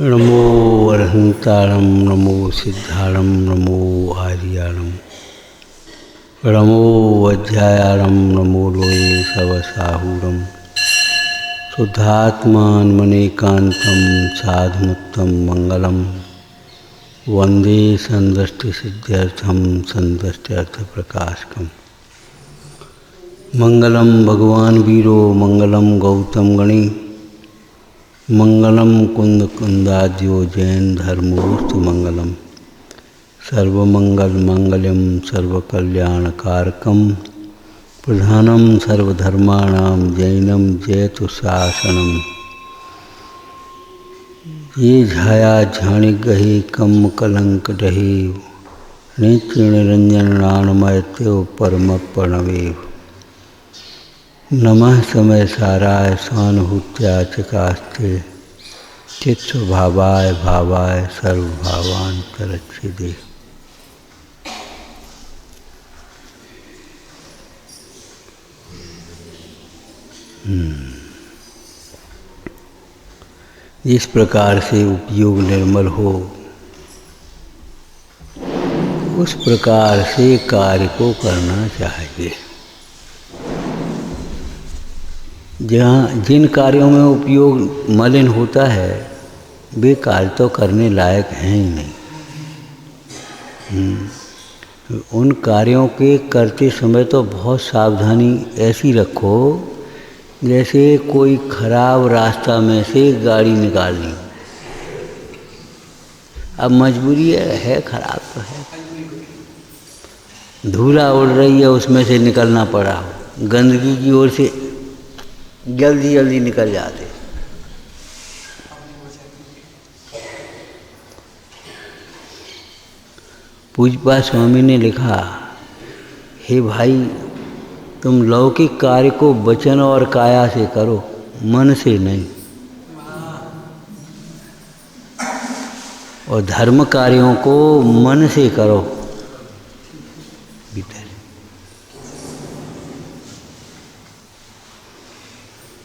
नमो अरहंतारं नमो सिद्धारं नमो आर्यारं नमो वज्रायारं नमो लोये सवसाहूरं शुद्धात्मान्मनेकान्तं साधुमुत्तं मंगलम वंदे संदृष्टिसिद्ध्यर्थं संदृष्ट्यर्थप्रकाशकम् मंगलम भगवान वीरो मंगलम गौतम गणी मंगलम कुंद कुंदाद्यो जैन धर्मोस्तु मंगलम सर्वमंगल मंगलम सर्वकल्याणकारकम प्रधानम सर्वधर्माणां जैनम जयतु शासनम ये झाया झाणि गहे कम कलंक डहे नेत्र निरंजन नाणमयत्यो परम प्रणवे नमः समय साराय स्वानुभूत्या चकास्ते चित्स्वभावाय भावाय सर्वभावान्तरच्छिदे। जिस प्रकार से उपयोग निर्मल हो उस प्रकार से कार्य को करना चाहिए। जहाँ जिन कार्यों में उपयोग मलिन होता है वे कार्य तो करने लायक हैं ही नहीं। उन कार्यों के करते समय तो बहुत सावधानी ऐसी रखो जैसे कोई खराब रास्ता में से गाड़ी निकालनी। अब मजबूरी है खराब तो है, धूला उड़ रही है उसमें से निकलना पड़ा, गंदगी की ओर से जल्दी जल्दी निकल जाते। पूज्यपाद स्वामी ने लिखा, हे भाई तुम लौकिक कार्य को वचन और काया से करो, मन से नहीं, और धर्म कार्यों को मन से करो।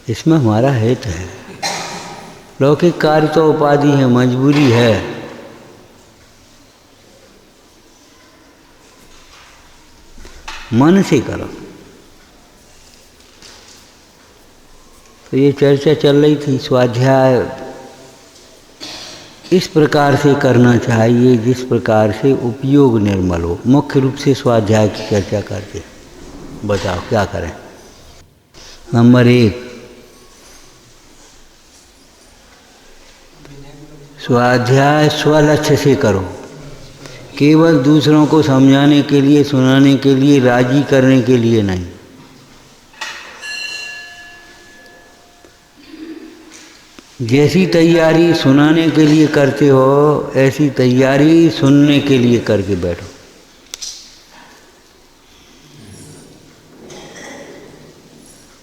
इसमें हमारा हित है। लौकिक कार्य तो उपाधि है, मजबूरी है। मन से करो। तो ये चर्चा चल रही थी, स्वाध्याय इस प्रकार से करना चाहिए जिस प्रकार से उपयोग निर्मल हो। मुख्य रूप से स्वाध्याय की चर्चा करते। बताओ क्या करें। नंबर 1, स्वाध्याय स्वलक्ष्य से करो, केवल दूसरों को समझाने के लिए, सुनाने के लिए, राजी करने के लिए नहीं। जैसी तैयारी सुनाने के लिए करते हो ऐसी तैयारी सुनने के लिए करके बैठो।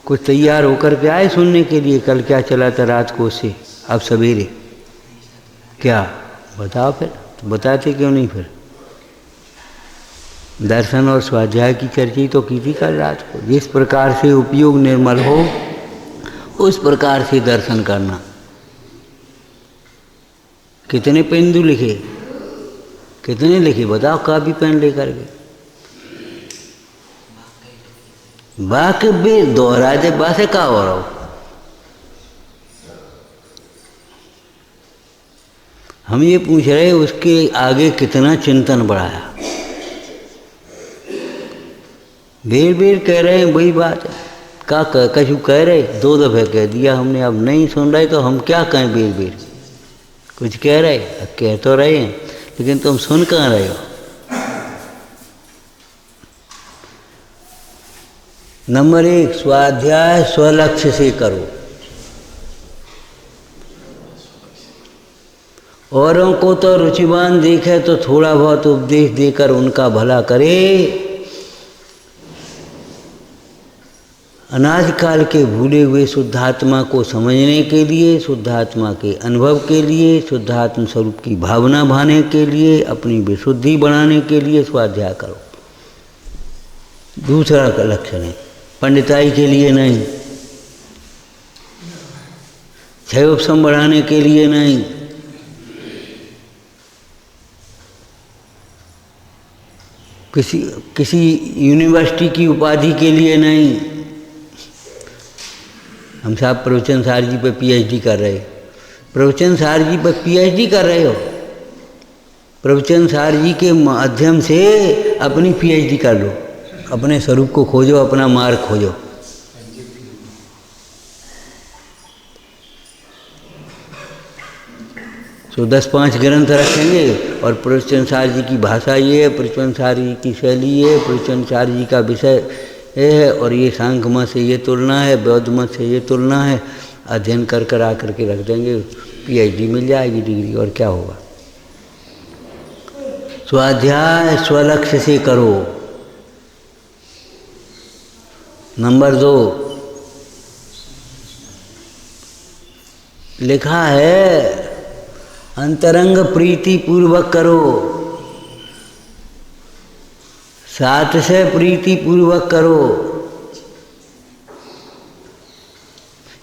कुछ तैयार होकर के आए सुनने के लिए, कल क्या चला था रात को से अब सवेरे क्या बताओ, फिर तो बताते क्यों नहीं। फिर दर्शन और स्वाध्याय की चर्चा तो की थी कल रात को। जिस प्रकार से उपयोग निर्मल हो उस प्रकार से दर्शन करना। कितने पेंदु लिखे, कितने लिखे बताओ, कापी पेन लेकर के। बाकी भी दोहरा दे बासे का हो रहा हो। हम ये पूछ रहे उसके आगे कितना चिंतन बढ़ाया। बेर बेर कह रहे हैं वही बात है। का कछु कह रहे, 2 दफे कह दिया हमने, अब नहीं सुन रहे तो हम क्या कहें। बेर बेर कुछ कह रहे, कह तो रहे हैं लेकिन तुम सुन कहाँ रहे हो। नंबर 1, स्वाध्याय स्वलक्ष्य से करो। औरों को तो रुचिवान देखे तो थोड़ा बहुत उपदेश देकर उनका भला करे। अनादिकाल के भूले हुए शुद्धात्मा को समझने के लिए, शुद्धात्मा के अनुभव के लिए, शुद्धात्म स्वरूप की भावना भाने के लिए, अपनी विशुद्धि बनाने के लिए स्वाध्याय करो। दूसरा का लक्ष्य नहीं, पंडिताई के लिए नहीं, क्षयोपशम बढ़ाने के लिए नहीं, किसी यूनिवर्सिटी की उपाधि के लिए नहीं। हम साहब प्रवचन सार जी पे पीएचडी कर रहे, प्रवचन सार जी पे पीएचडी कर रहे हो, प्रवचन सार जी के माध्यम से अपनी पीएचडी कर लो, अपने स्वरूप को खोजो, अपना मार्ग खोजो। तो 10-5 ग्रंथ रखेंगे और प्रवचन सार जी की भाषा ये है, प्रवचन सार जी की शैली ये है, प्रवचन सार जी का विषय ये है, और ये सांख्य मत से ये तुलना है, बौद्ध मत से ये तुलना है, अध्ययन कर आकर के रख देंगे, पीएचडी मिल जाएगी डिग्री, और क्या होगा। स्वाध्याय स्वलक्ष्य से करो। नंबर 2 लिखा है अंतरंग प्रीति पूर्वक करो, साथ से प्रीति पूर्वक करो।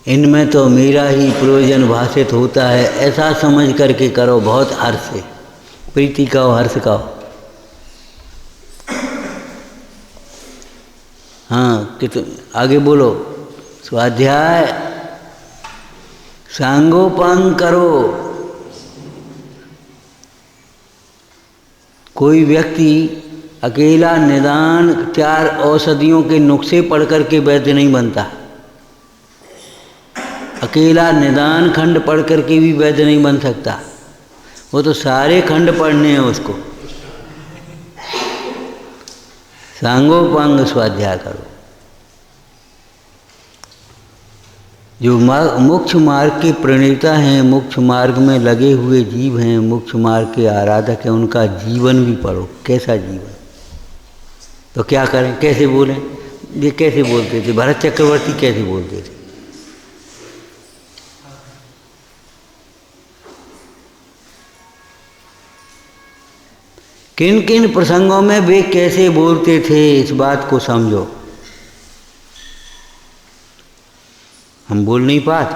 इनमें तो मेरा ही प्रयोजन भाषित होता है, ऐसा समझ करके करो, बहुत हर्ष से, प्रीति का हो, हर्ष का हो। हाँ, आगे बोलो। स्वाध्याय सांगोपांग करो। कोई व्यक्ति अकेला निदान 4 औषधियों के नुस्खे पढ़ करके वैद्य नहीं बनता। अकेला निदान खंड पढ़ करके भी वैद्य नहीं बन सकता, वो तो सारे खंड पढ़ने हैं उसको। सांगोपांग स्वाध्याय करो। जो मोक्ष मार्ग के प्रणेता हैं, मोक्ष मार्ग में लगे हुए जीव हैं, मोक्ष मार्ग के आराधक हैं, उनका जीवन भी पढ़ो, कैसा जीवन। तो क्या करें, कैसे बोलें, ये कैसे बोलते थे, भरत चक्रवर्ती कैसे बोलते थे। किन किन प्रसंगों में वे कैसे बोलते थे, इस बात को समझो। हम बोल नहीं पाते।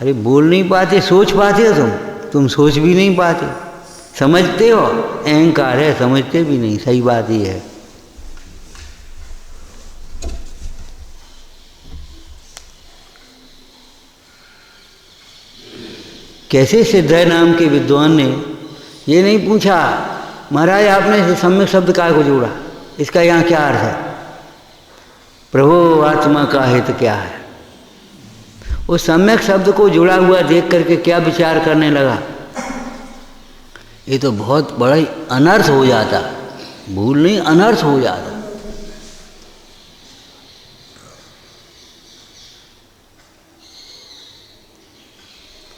अरे बोल नहीं पाते, सोच पाते हो तुम सोच भी नहीं पाते। समझते हो, अहंकार है, समझते भी नहीं, सही बात ही है। कैसे सिद्धय नाम के विद्वान ने ये नहीं पूछा, महाराज आपने सम्यक शब्द काय को जोड़ा, इसका यहाँ क्या अर्थ है, प्रभु आत्मा का हित क्या है। उस सम्यक शब्द को जुड़ा हुआ देख करके क्या विचार करने लगा, ये तो बहुत बड़ा ही अनर्थ हो जाता, भूल नहीं अनर्थ हो जाता।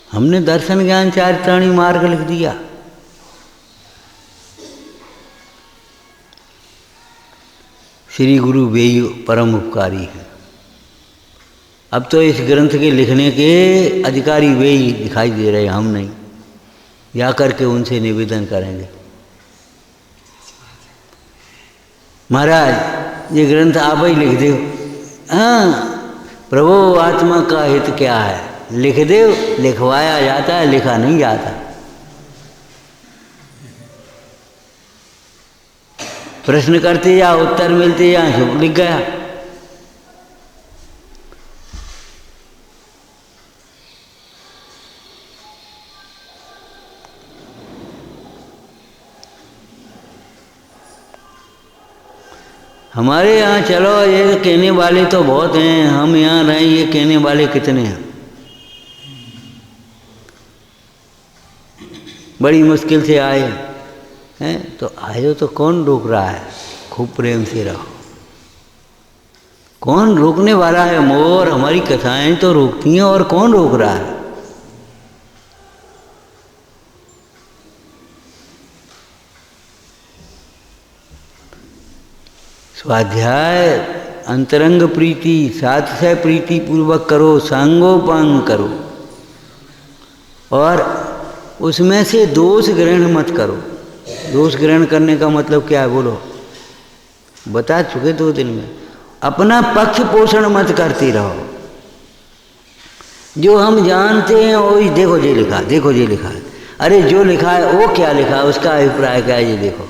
हमने दर्शन ज्ञान चारित्राणी मार्ग लिख दिया। श्री गुरु वेई परम उपकारी है। अब तो इस ग्रंथ के लिखने के अधिकारी वे ही दिखाई दे रहे, हम नहीं। या करके उनसे निवेदन करेंगे, महाराज ये ग्रंथ आप ही लिख दो। हाँ, प्रभु आत्मा का हित क्या है, लिख दो। लिखवाया जाता है, लिखा नहीं जाता। प्रश्न करते या उत्तर मिलते या लिख गया। हमारे यहाँ चलो, ये कहने वाले तो बहुत हैं, हम यहाँ रहें, ये कहने वाले कितने हैं। बड़ी मुश्किल से आए हैं, तो आए तो कौन रोक रहा है, खूब प्रेम से रहो। कौन रोकने वाला है, मोर हमारी कथाएं तो रोकती हैं, और कौन रोक रहा है। स्वाध्याय अंतरंग प्रीति, साथ से प्रीति पूर्वक करो, सांगोपांग करो, और उसमें से दोष ग्रहण मत करो। दोष ग्रहण करने का मतलब क्या है, बोलो, बता चुके 2 दिन में। अपना पक्ष पोषण मत करते रहो। जो हम जानते हैं वही, देखो ये लिखा, देखो ये लिखा है, अरे जो लिखा है वो क्या लिखा है, उसका अभिप्राय क्या है, ये देखो।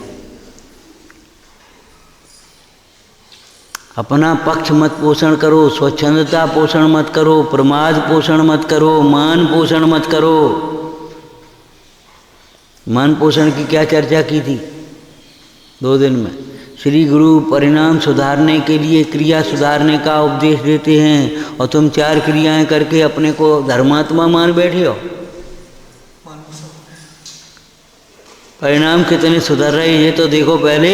अपना पक्ष मत पोषण करो, स्वच्छंदता पोषण मत करो, प्रमाद पोषण मत करो, मान पोषण मत करो। मान पोषण की क्या चर्चा की थी 2 दिन में। श्री गुरु परिणाम सुधारने के लिए क्रिया सुधारने का उपदेश देते हैं और तुम 4 क्रियाएं करके अपने को धर्मात्मा मान बैठे हो। परिणाम कितने सुधर रहे हैं ये तो देखो पहले।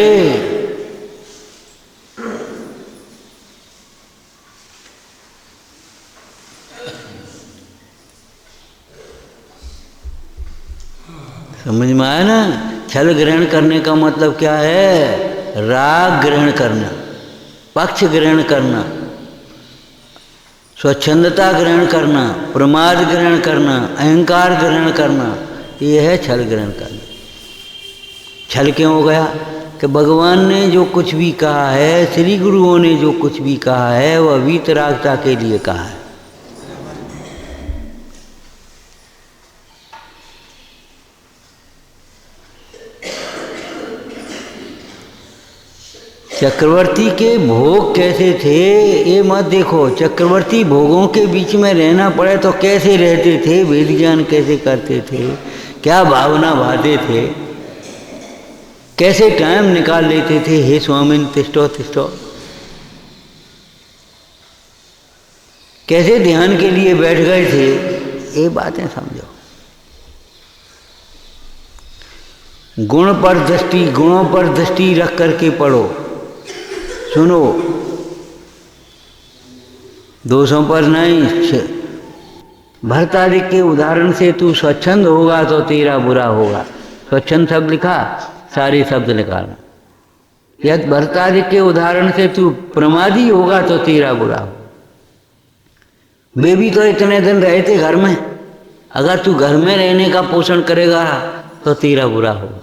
समझ में आया ना? छल ग्रहण करने का मतलब क्या है? राग ग्रहण करना, पक्ष ग्रहण करना, स्वच्छंदता ग्रहण करना, प्रमाद ग्रहण करना, अहंकार ग्रहण करना, ये है छल ग्रहण करना। छल क्यों हो गया? कि भगवान ने जो कुछ भी कहा है, श्री गुरुओं ने जो कुछ भी कहा है, वह वीतरागता के लिए कहा है। चक्रवर्ती के भोग कैसे थे ये मत देखो। चक्रवर्ती भोगों के बीच में रहना पड़े तो कैसे रहते थे, वेद ज्ञान कैसे करते थे, क्या भावना भाते थे, कैसे टाइम निकाल लेते थे। हे स्वामिन तिष्ठो तिष्ठो, कैसे ध्यान के लिए बैठ गए थे, ये बातें समझो। गुण पर दृष्टि, गुणों पर दृष्टि रख करके पढ़ो, सुनो, दोषों पर नहीं। भरतादिक के उदाहरण से तू स्वच्छंद होगा तो तेरा बुरा होगा। स्वच्छंद शब्द लिखा, सारे शब्द निकालना। यदि भरतादिक के उदाहरण से तू प्रमादी होगा तो तेरा बुरा होगा। वे भी तो इतने दिन रहे थे घर में, अगर तू घर में रहने का पोषण करेगा तो तेरा बुरा होगा।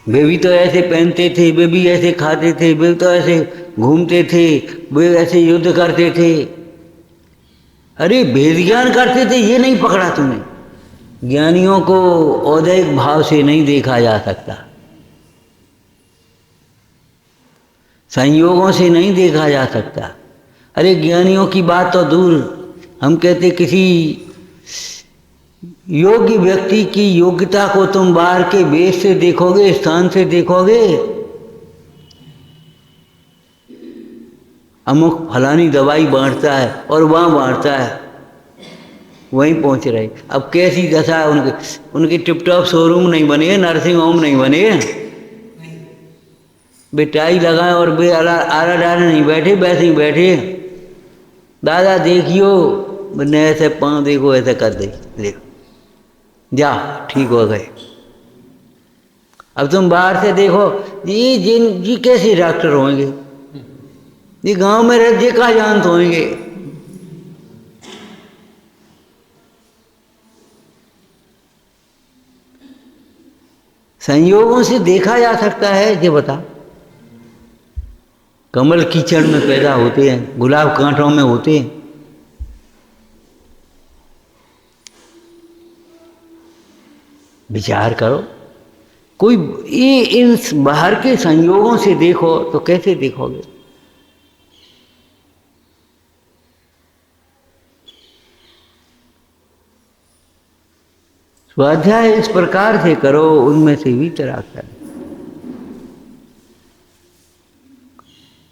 वे भी तो ऐसे पहनते थे, वे भी ऐसे खाते थे, वे तो ऐसे घूमते थे, वे ऐसे युद्ध करते थे। अरे वेद ज्ञान करते थे, ये नहीं पकड़ा तूने। ज्ञानियों को औदैहिक भाव से नहीं देखा जा सकता, संयोगों से नहीं देखा जा सकता। अरे ज्ञानियों की बात तो दूर, हम कहते किसी योग्य व्यक्ति की योग्यता को तुम बाहर के वेश से देखोगे, स्थान से देखोगे, अमुक फलानी दवाई बांटता है और वहाँ बांटता है, वहीं पहुँच रहे। अब कैसी दशा है उनके, उनकी टिपटॉप शोरूम नहीं बने, नर्सिंग होम नहीं बने, बेटाई लगाए और बे आरा डाले नहीं बैठे, वैसे ही बैठे। दादा देखियो, मैंने ऐसे पाँव देखो, ऐसे कर दे, देखो जा ठीक हो गए। अब तुम बाहर से देखो, जी कैसे डॉक्टर होंगे, ये गांव में रहते कहाँ जानते होंगे। संयोगों से देखा जा सकता है, ये बता। कमल कीचड़ में पैदा होते हैं, गुलाब कांटों में होते हैं। विचार करो, कोई ये इन बाहर के संयोगों से देखो तो कैसे देखोगे। स्वाध्याय इस प्रकार से करो, उनमें से भी वीतरागता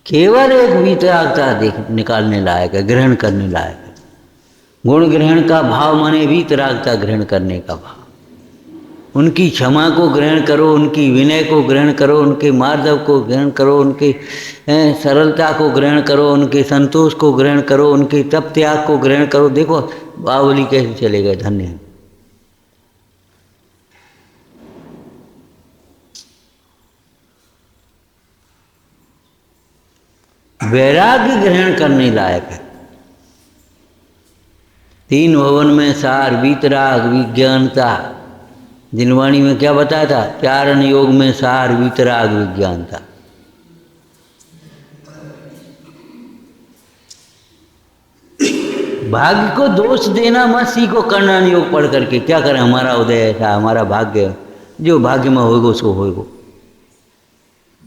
केवल एक वीतरागता देख निकालने लायक है, ग्रहण करने लायक है। गुण ग्रहण का भाव माने वीतरागता ग्रहण करने का भाव। उनकी क्षमा को ग्रहण करो, उनकी विनय को ग्रहण करो, उनके मार्दव को ग्रहण करो, उनके सरलता को ग्रहण करो, उनके संतोष को ग्रहण करो, उनके तप त्याग को ग्रहण करो। देखो बावली कैसे चले गए, धन्य। वैराग्य ग्रहण करने लायक है। 3 भवन में सार, वीतराग, विज्ञानता। जिनवाणी में क्या बताया था? चारण योग में सार, वीतराग, विज्ञानता। भाग्य को दोष देना मत सीखो कर्णन योग पढ़ करके। क्या करें, हमारा उदय ऐसा, हमारा भाग्य, जो भाग्य में होगा सो होगा।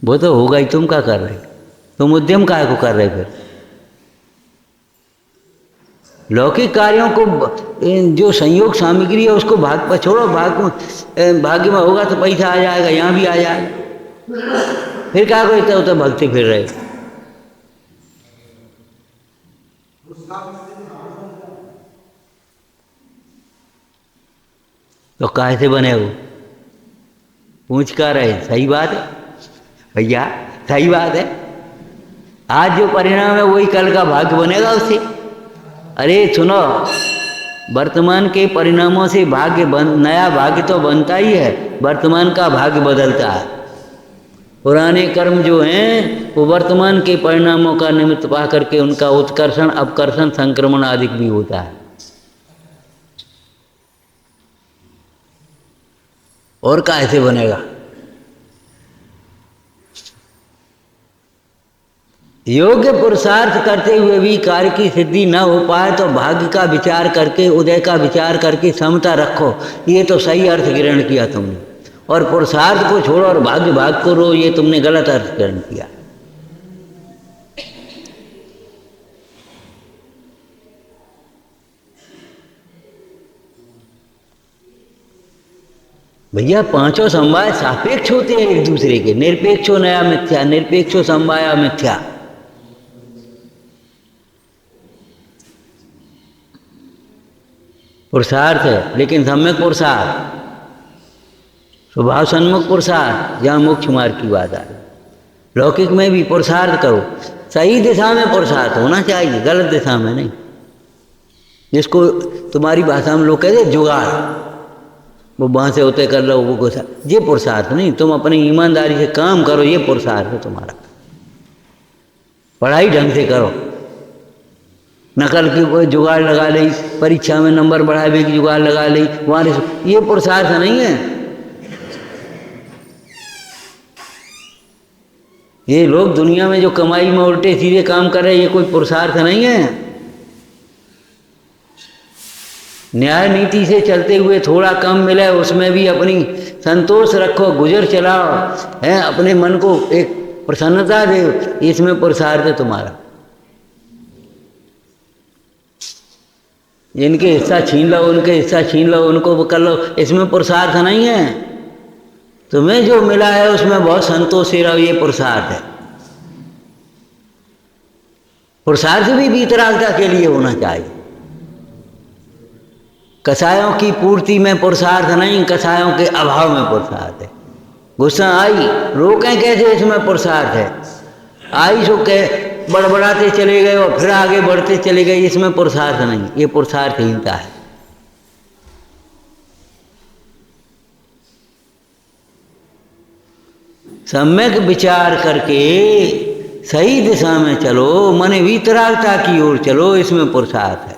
वो तो होगा ही, तुम क्या कर रहे, तुम उद्यम काहे को कर रहे। फिर लौकिक कार्यों को, जो संयोग सामग्री है उसको भाग पर छोड़ो। भाग्य में होगा तो पैसा आ जाएगा, यहाँ भी आ जाएगा। फिर क्या को इतना उतना भगते फिर रहे। तो काहे से बने हो, पूछ कर रहे। सही बात है भैया, सही बात है। आज जो परिणाम है वही कल का भाग्य बनेगा उससे। अरे सुनो, वर्तमान के परिणामों से नया भाग्य तो बनता ही है, वर्तमान का भाग्य बदलता है। पुराने कर्म जो हैं वो वर्तमान के परिणामों का निमित्त पा करके उनका उत्कर्षण, अपकर्षण, संक्रमण आदि भी होता है। और कैसे बनेगा। योग्य पुरुषार्थ करते हुए भी कार्य की सिद्धि न हो पाए तो भाग्य का विचार करके, उदय का विचार करके समता रखो। ये तो सही अर्थ ग्रहण किया तुमने। और पुरुषार्थ को छोड़ो और भाग को रो, ये तुमने गलत अर्थ ग्रहण किया। भैया पांचों समवाय सापेक्ष होते हैं एक दूसरे के। निरपेक्षो नया मिथ्या, निरपेक्षो समवाया मिथ्या। पुरुषार्थ है लेकिन सम्यक पुरुषार्थ, स्वभाव सन्मुख पुरुषार्थ, जहाँ मोक्ष मार्ग की बात है। लौकिक में भी पुरुषार्थ करो, सही दिशा में पुरुषार्थ होना चाहिए, गलत दिशा में नहीं। जिसको तुम्हारी भाषा में लोग कहते जुगाड़, वो वहाँ से होते कर लो, वो ये पुरुषार्थ नहीं। तुम अपनी ईमानदारी से काम करो, ये पुरुषार्थ है तुम्हारा। पढ़ाई ढंग से करो, नकल की कोई जुगाड़ लगा ली, परीक्षा में नंबर बढ़ावे की जुगाड़ लगा ली, वहाँ ये पुरुषार्थ नहीं है। ये लोग दुनिया में जो कमाई में उल्टे सीधे काम कर रहे हैं, ये कोई पुरुषार्थ नहीं है। न्याय नीति से चलते हुए थोड़ा कम मिले उसमें भी अपनी संतोष रखो, गुजर चलाओ, है अपने मन को एक प्रसन्नता दे, इसमें पुरुषार्थ है तुम्हारा। जिनके हिस्सा छीन लो, उनके हिस्सा छीन लो, उनको कर लो, इसमें पुरुषार्थ नहीं है। तुम्हें जो मिला है उसमें बहुत संतोष से रहो, ये पुरुषार्थ है। पुरुषार्थ भी वीतरागता के लिए होना चाहिए। कसायों की पूर्ति में पुरुषार्थ नहीं, कसायों के अभाव में पुरुषार्थ है। गुस्सा आई, रोकें कैसे, इसमें पुरुषार्थ है। आई सो कह बड़बड़ाते चले गए और फिर आगे बढ़ते चले गए, इसमें पुरुषार्थ नहीं, ये पुरुषार्थहीनता है। सम्यक विचार करके सही दिशा में चलो, मन वीतरागता की ओर चलो, इसमें पुरुषार्थ है।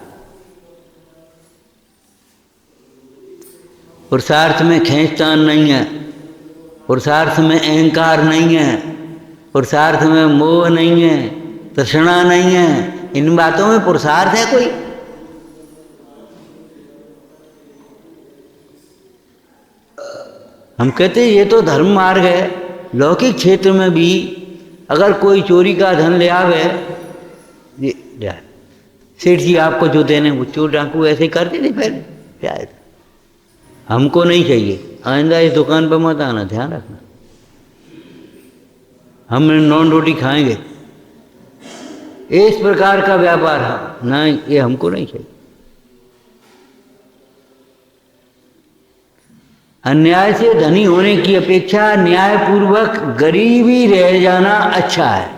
पुरुषार्थ में खींचतान नहीं है, पुरुषार्थ में अहंकार नहीं है, पुरुषार्थ में मोह नहीं है, तृष्णा नहीं है। इन बातों में पुरुषार्थ है कोई? हम कहते हैं ये तो धर्म मार्ग है। लौकिक क्षेत्र में भी अगर कोई चोरी का धन ले आवे, सेठ जी आपको जो देने, वो चोर डाकू ऐसे करते थे पहले, शायद। हमको नहीं चाहिए, आइंदा इस दुकान पर मत आना, ध्यान रखना। हम नॉन रोटी खाएंगे, इस प्रकार का व्यापार है ना, ये हमको नहीं चाहिए। अन्याय से धनी होने की अपेक्षा न्यायपूर्वक गरीबी रह जाना अच्छा है।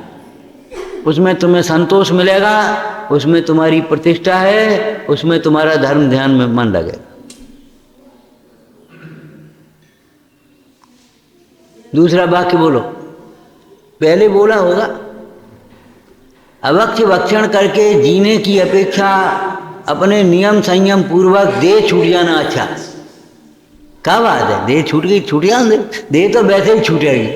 उसमें तुम्हें संतोष मिलेगा, उसमें तुम्हारी प्रतिष्ठा है, उसमें तुम्हारा धर्म ध्यान में मन लगेगा। दूसरा वाक्य बोलो, पहले बोला होगा। अवक्ष भक्षण करके जीने की अपेक्षा अपने नियम संयम पूर्वक देह छूट जाना अच्छा। क्या बात है, देह छूट गई, छूट जाने दे, देह तो वैसे ही छूटेगी।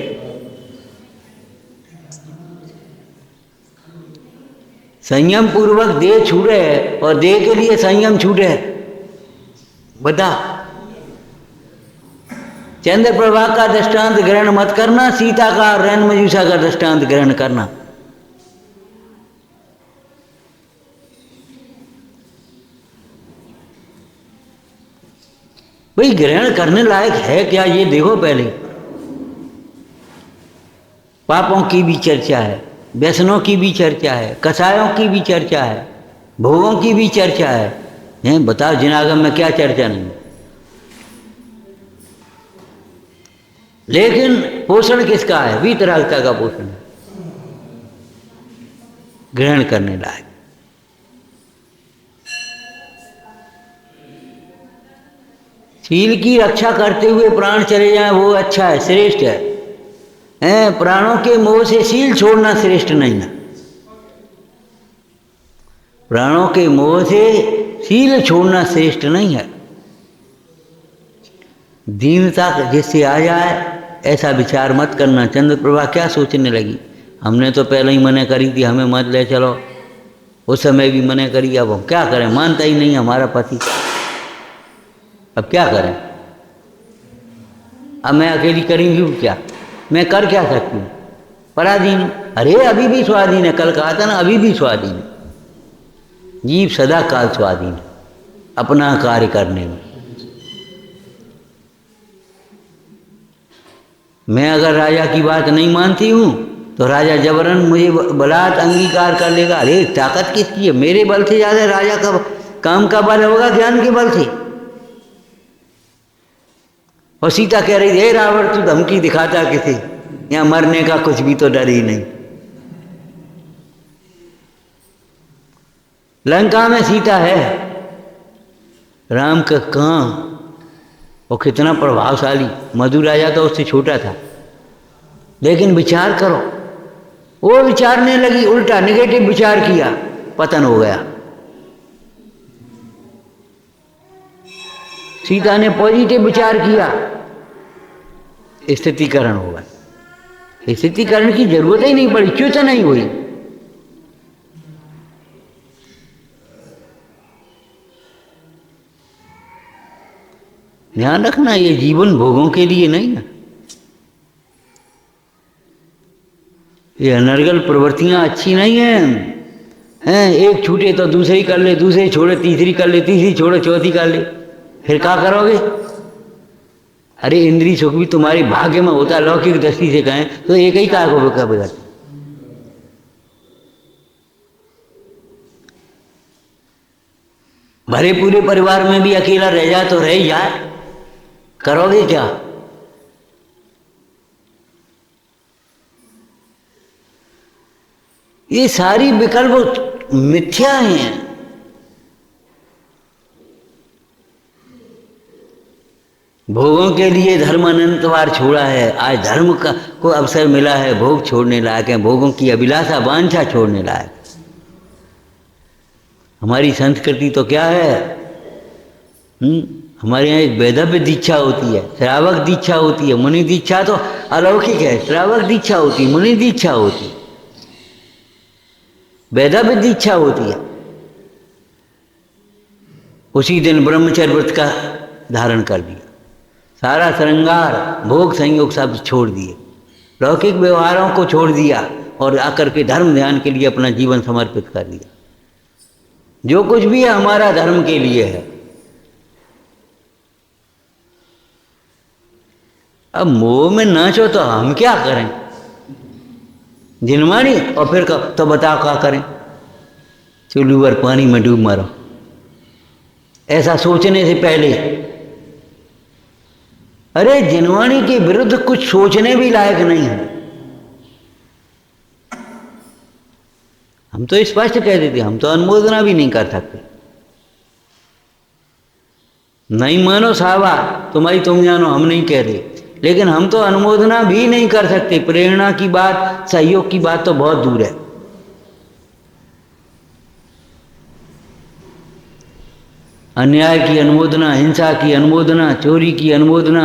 संयम पूर्वक देह छूटे और देह के लिए संयम छूटे, बता। चंद्रप्रभा का दृष्टांत ग्रहण मत करना, सीता का और रैन मजूसा का दृष्टांत ग्रहण करना। भाई ग्रहण करने लायक है क्या ये देखो पहले। पापों की भी चर्चा है, व्यसनों की भी चर्चा है, कसायों की भी चर्चा है, भोगों की भी चर्चा है। हैं बताओ जिनागम में क्या चर्चा नहीं। लेकिन पोषण किसका है? वीतरागता का पोषण है, ग्रहण करने लायक। शील की रक्षा करते हुए प्राण चले जाएं वो अच्छा है, श्रेष्ठ है। प्राणों के मोह से शील छोड़ना श्रेष्ठ नहीं है। प्राणों के मोह से शील छोड़ना श्रेष्ठ नहीं है। दीनता जिससे आ जाए ऐसा विचार मत करना। चंद्रप्रभा क्या सोचने लगी, हमने तो पहले ही मना करी थी हमें मत ले चलो, उस समय भी मना करी, अब हम क्या करें, मानता ही नहीं हमारा पति, अब क्या करें। अब मैं अकेली करूँगी क्या, मैं कर क्या सकती हूँ, पराधीन। अरे अभी भी स्वाधीन है, कल कहा था ना अभी भी स्वाधीन है। जीव सदा काल स्वाधीन है अपना कार्य करने में। मैं अगर राजा की बात नहीं मानती हूँ तो राजा जबरन मुझे बलात् अंगीकार कर लेगा। अरे ताकत किसकी है, मेरे बल से ज़्यादा राजा का काम का बल होगा ज्ञान के बल से। और सीता कह रही है रावण तू धमकी दिखाता किसे, यहाँ मरने का कुछ भी तो डर ही नहीं। लंका में सीता है, राम का कहाँ, वो कितना प्रभावशाली। मधु राजा तो उससे छोटा था, लेकिन विचार करो, वो विचारने लगी, उल्टा निगेटिव विचार किया, पतन हो गया। सीता ने पॉजिटिव विचार किया, स्थितिकरण होगा। स्थितिकरण की जरूरत ही नहीं पड़ी, च्युत नहीं हुई। ध्यान रखना, ये जीवन भोगों के लिए नहीं है। ये अनर्गल प्रवृत्तियां अच्छी नहीं हैं। एक छूटे तो दूसरी कर ले, दूसरी छोड़े तीसरी कर ले, तीसरी छोड़े चौथी कर ले, फिर क्या करोगे। अरे इंद्रिय सुख भी तुम्हारे भाग्य में होता, लौकिक दृष्टि से कहें तो एक ही काय को बिगड़। भरे पूरे परिवार में भी अकेला रह जाए तो रह ही जाए, करोगे क्या। ये सारी विकल्प मिथ्या हैं। भोगों के लिए धर्म अनंत बार छोड़ा है, आज धर्म का को अवसर मिला है, भोग छोड़ने लायक है, भोगों की अभिलाषा वांछा छोड़ने लायक। हमारी संस्कृति तो क्या है, हमारे यहाँ एक वैधव्य दीक्षा होती है, श्रावक दीक्षा होती है, मुनि दीक्षा तो अलौकिक है, श्रावक दीक्षा होती है, मुनि दीक्षा होती है, वैधव्य दीक्षा होती है। उसी दिन ब्रह्मचर्य व्रत का धारण कर दिया, सारा श्रृंगार भोग संयोग सब छोड़ दिए, लौकिक व्यवहारों को छोड़ दिया और आकर के धर्म ध्यान के लिए अपना जीवन समर्पित कर दिया। जो कुछ भी है हमारा धर्म के लिए है। अब मोह में नाचो तो हम क्या करें, जिनमानी, और फिर तो बताओ क्या करें, चुल्लू पर पानी में डूब मरो। ऐसा सोचने से पहले, अरे जिनवाणी के विरुद्ध कुछ सोचने भी लायक नहीं है। हम तो स्पष्ट कह देते, हम तो अनुमोदना भी नहीं कर सकते। नहीं मानो साहबा तुम्हारी तुम जानो, हम नहीं कह रहे, लेकिन हम तो अनुमोदना भी नहीं कर सकते। प्रेरणा की बात, सहयोग की बात तो बहुत दूर है। अन्याय की अनुमोदना, हिंसा की अनुमोदना, चोरी की अनुमोदना,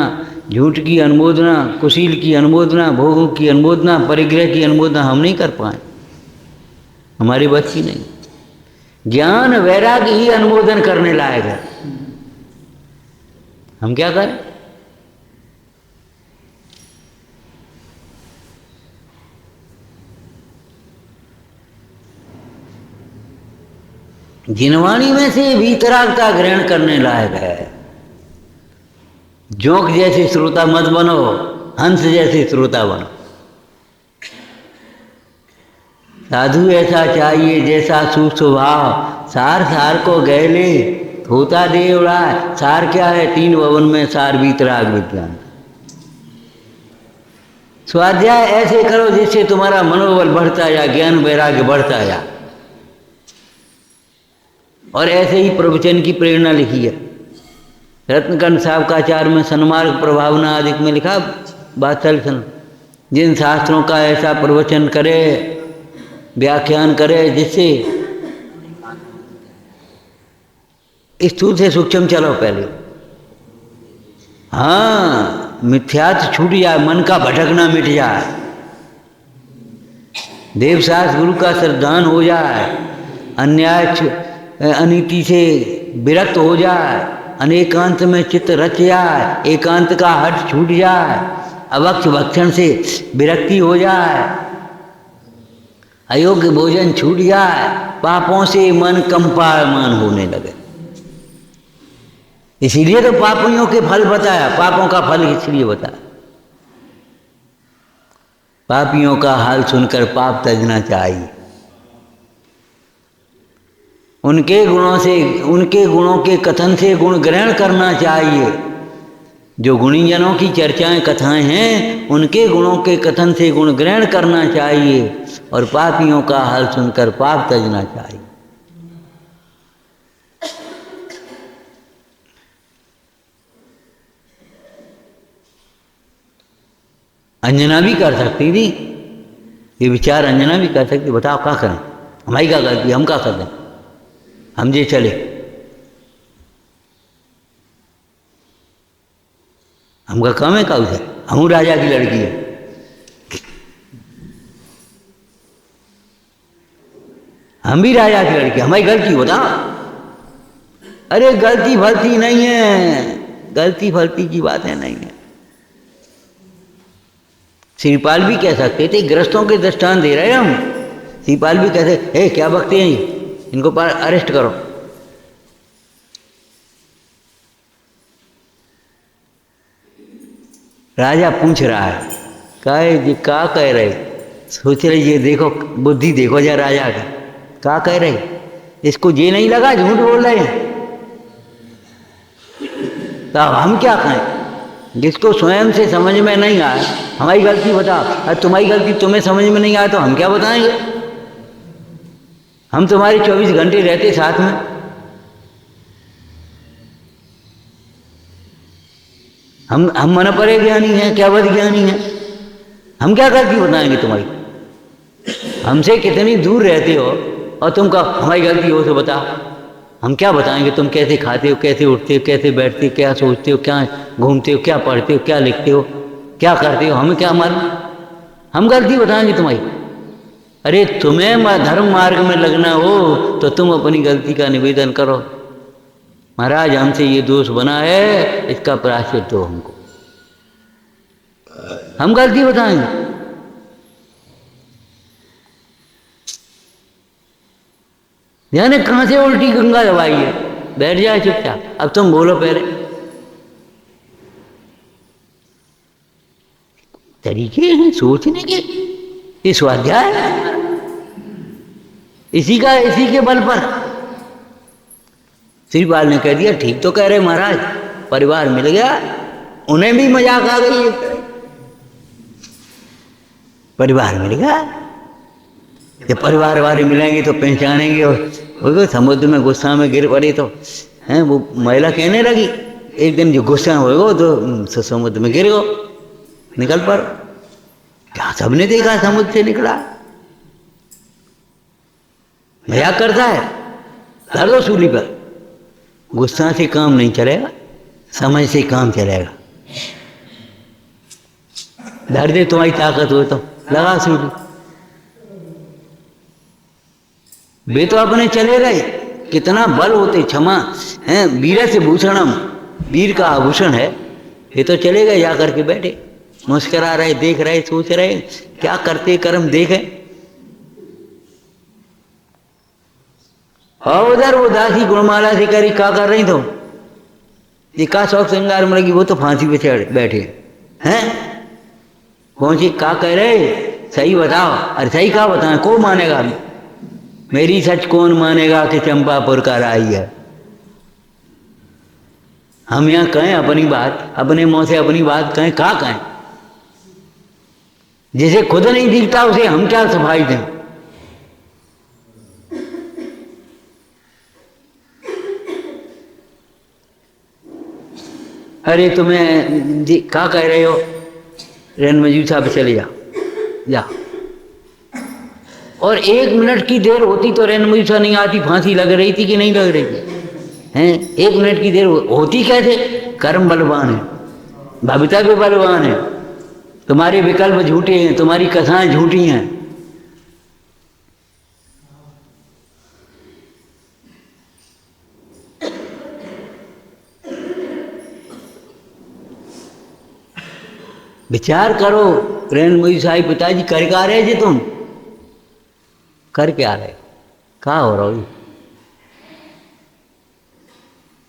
झूठ की अनुमोदना, कुशील की अनुमोदना, भोगों की अनुमोदना, परिग्रह की अनुमोदना हम नहीं कर पाए। हमारी बस की नहीं। ज्ञान वैराग्य ही अनुमोदन करने लायक है। हम क्या करें? जिनवाणी में से वीतरागता ग्रहण करने लायक है। जोंक जैसे श्रोता मत बनो, हंस जैसे श्रोता बनो। साधु ऐसा चाहिए जैसा सुस्वभाव, सार सार को गैले होता दे उड़ाए। सार क्या है? 3 भवन में सार वीतराग विज्ञान। स्वाध्याय ऐसे करो जिससे तुम्हारा मनोबल बढ़ता या ज्ञान वैराग्य बढ़ता जा। और ऐसे ही प्रवचन की प्रेरणा लिखी है रत्नकंठ साहब का आचार में सन्मार्ग प्रभावना आदि में लिखा वात्सल्य। जिन शास्त्रों का ऐसा प्रवचन करे, व्याख्यान करे जिससे स्थूल से सूक्ष्म चलो पहले। हाँ, मिथ्यात्व छूट जाए, मन का भटकना मिट जाए, देवशास्त्र गुरु का श्रद्धान हो जाए, अन्याय अनीति से विरक्त हो जाए, अनेकांत में चित्त रच जाए, एकांत का हट छूट जाए, अवक्ष भक्षण से विरक्ति हो जाए, अयोग्य भोजन छूट जाए, पापों से मन कंपायमान होने लगे। इसीलिए तो पापियों के फल बताया, पापों का फल इसलिए बताया। पापियों का हाल सुनकर पाप तजना चाहिए। उनके गुणों के कथन से गुण ग्रहण करना चाहिए। जो गुणी जनों की चर्चाएं कथाएं हैं, उनके गुणों के कथन से गुण ग्रहण करना चाहिए और पापियों का हाल सुनकर पाप तजना चाहिए। अंजना भी कर सकती थी ये विचार, अंजना भी कर सकती। बताओ क्या करें? हमारी क्या गलती? हम क्या कर दें? हम जे चले, हमका काम है काउ से? हम राजा की लड़की है, हम भी राजा की लड़की, हमारी गलती होता? अरे गलती फलती नहीं है, गलती फलती की बातें नहीं है। श्रीपाल भी कह सकते थे, ग्रस्तों के दृष्टांत दे रहे हैं हम। श्रीपाल भी कहते, हे क्या बकते हैं, इनको पर अरेस्ट करो। राजा पूछ रहा है, जी क्या कह रहे? सोच रहे ये देखो, बुद्धि देखो जा राजा का, क्या कह रहे? इसको ये नहीं लगा झूठ बोल रहे हैं, तो अब हम क्या कहें? जिसको स्वयं से समझ में नहीं आया, हमारी गलती बता, और तुम्हारी गलती तुम्हें समझ में नहीं आया तो हम क्या बताएंगे? हम तुम्हारे 24 घंटे रहते साथ में। हम मन परे ज्ञानी हैं, क्या बद ज्ञानी हैं? हम क्या गलती बताएंगे तुम्हारी? हमसे कितनी दूर रहते हो और तुम का हमारी गलती हो तो बता। हम क्या बताएंगे? तुम कैसे खाते हो, कैसे उठते हो, कैसे बैठते हो, क्या सोचते हो, क्या घूमते हो, क्या पढ़ते हो, क्या लिखते हो, क्या करते हो? हमें क्या मालूम? हम गलती बताएंगे तुम्हारी? अरे तुम्हें धर्म मार्ग में लगना हो तो तुम अपनी गलती का निवेदन करो। महाराज हमसे ये दोष बना है, इसका प्रायश्चित दो हमको। हम गलती बताएंगे? यानी कहां से उल्टी गंगा दवाई है? बैठ जाए चुपचाप, अब तुम बोलो पहले। तरीके हैं सोचने के, ये स्वाध्याय है इसी के बल पर। श्रीपाल ने कह दिया, ठीक तो कह रहे महाराज, परिवार मिल गया। उन्हें भी मजाक आ गई, परिवार मिल गया। ये परिवार वाले मिलेंगे तो पहचानेंगे। और समुद्र में गुस्सा में गिर पड़ी तो हैं, वो महिला कहने लगी, एक दिन जो गुस्सा होगा तो समुद्र में गिर गो, निकल पड़। क्या सबने देखा समुद्र से निकला? मजाक करता है, धर दो सूली पर। गुस्सा से काम नहीं चलेगा, समझ से काम चलेगा। धर दे, तुम्हारी ताकत हो तो लगा सूली। वे तो अपने चले गए, कितना बल होते, क्षमा है वीर से भूषणम, वीर का आभूषण है। ये तो चले गए, जा करके बैठे, मुस्करा रहे, देख रहे, सोच रहे क्या करते कर्म देखे। और उधर वो दासी गुणमाला से करी क्या कर रही तो ये का शौक श्रृंगार में लगी, वो तो फांसी पे चढ़ बैठे हैं। पहुंची का कह रहे, सही बताओ। अरे सही क्या बताएं, कौन मानेगा, मेरी सच कौन मानेगा कि चंपापुर का राई है। हम यहाँ कहें अपनी बात, अपने मुंह से अपनी बात कहें, क्या कहें, जिसे खुद नहीं दिखता उसे हम क्या सफाई दें। अरे तुम्हें क्या कह रहे हो, रेन मजूद साहब चले जा। और 1 मिनट की देर होती तो रेन मजूद साहब नहीं आती, फांसी लग रही थी कि नहीं लग रही थी हैं। 1 मिनट की देर होती कैसे, कर्म बलवान है, भविता भी बलवान है, तुम्हारे विकल्प झूठे हैं, तुम्हारी कथाएं झूठी हैं। विचार करो, रेन मुझी साहिब पिताजी कर क्या रहे जी, तुम कर क्या रहे, क्या हो रहा हो।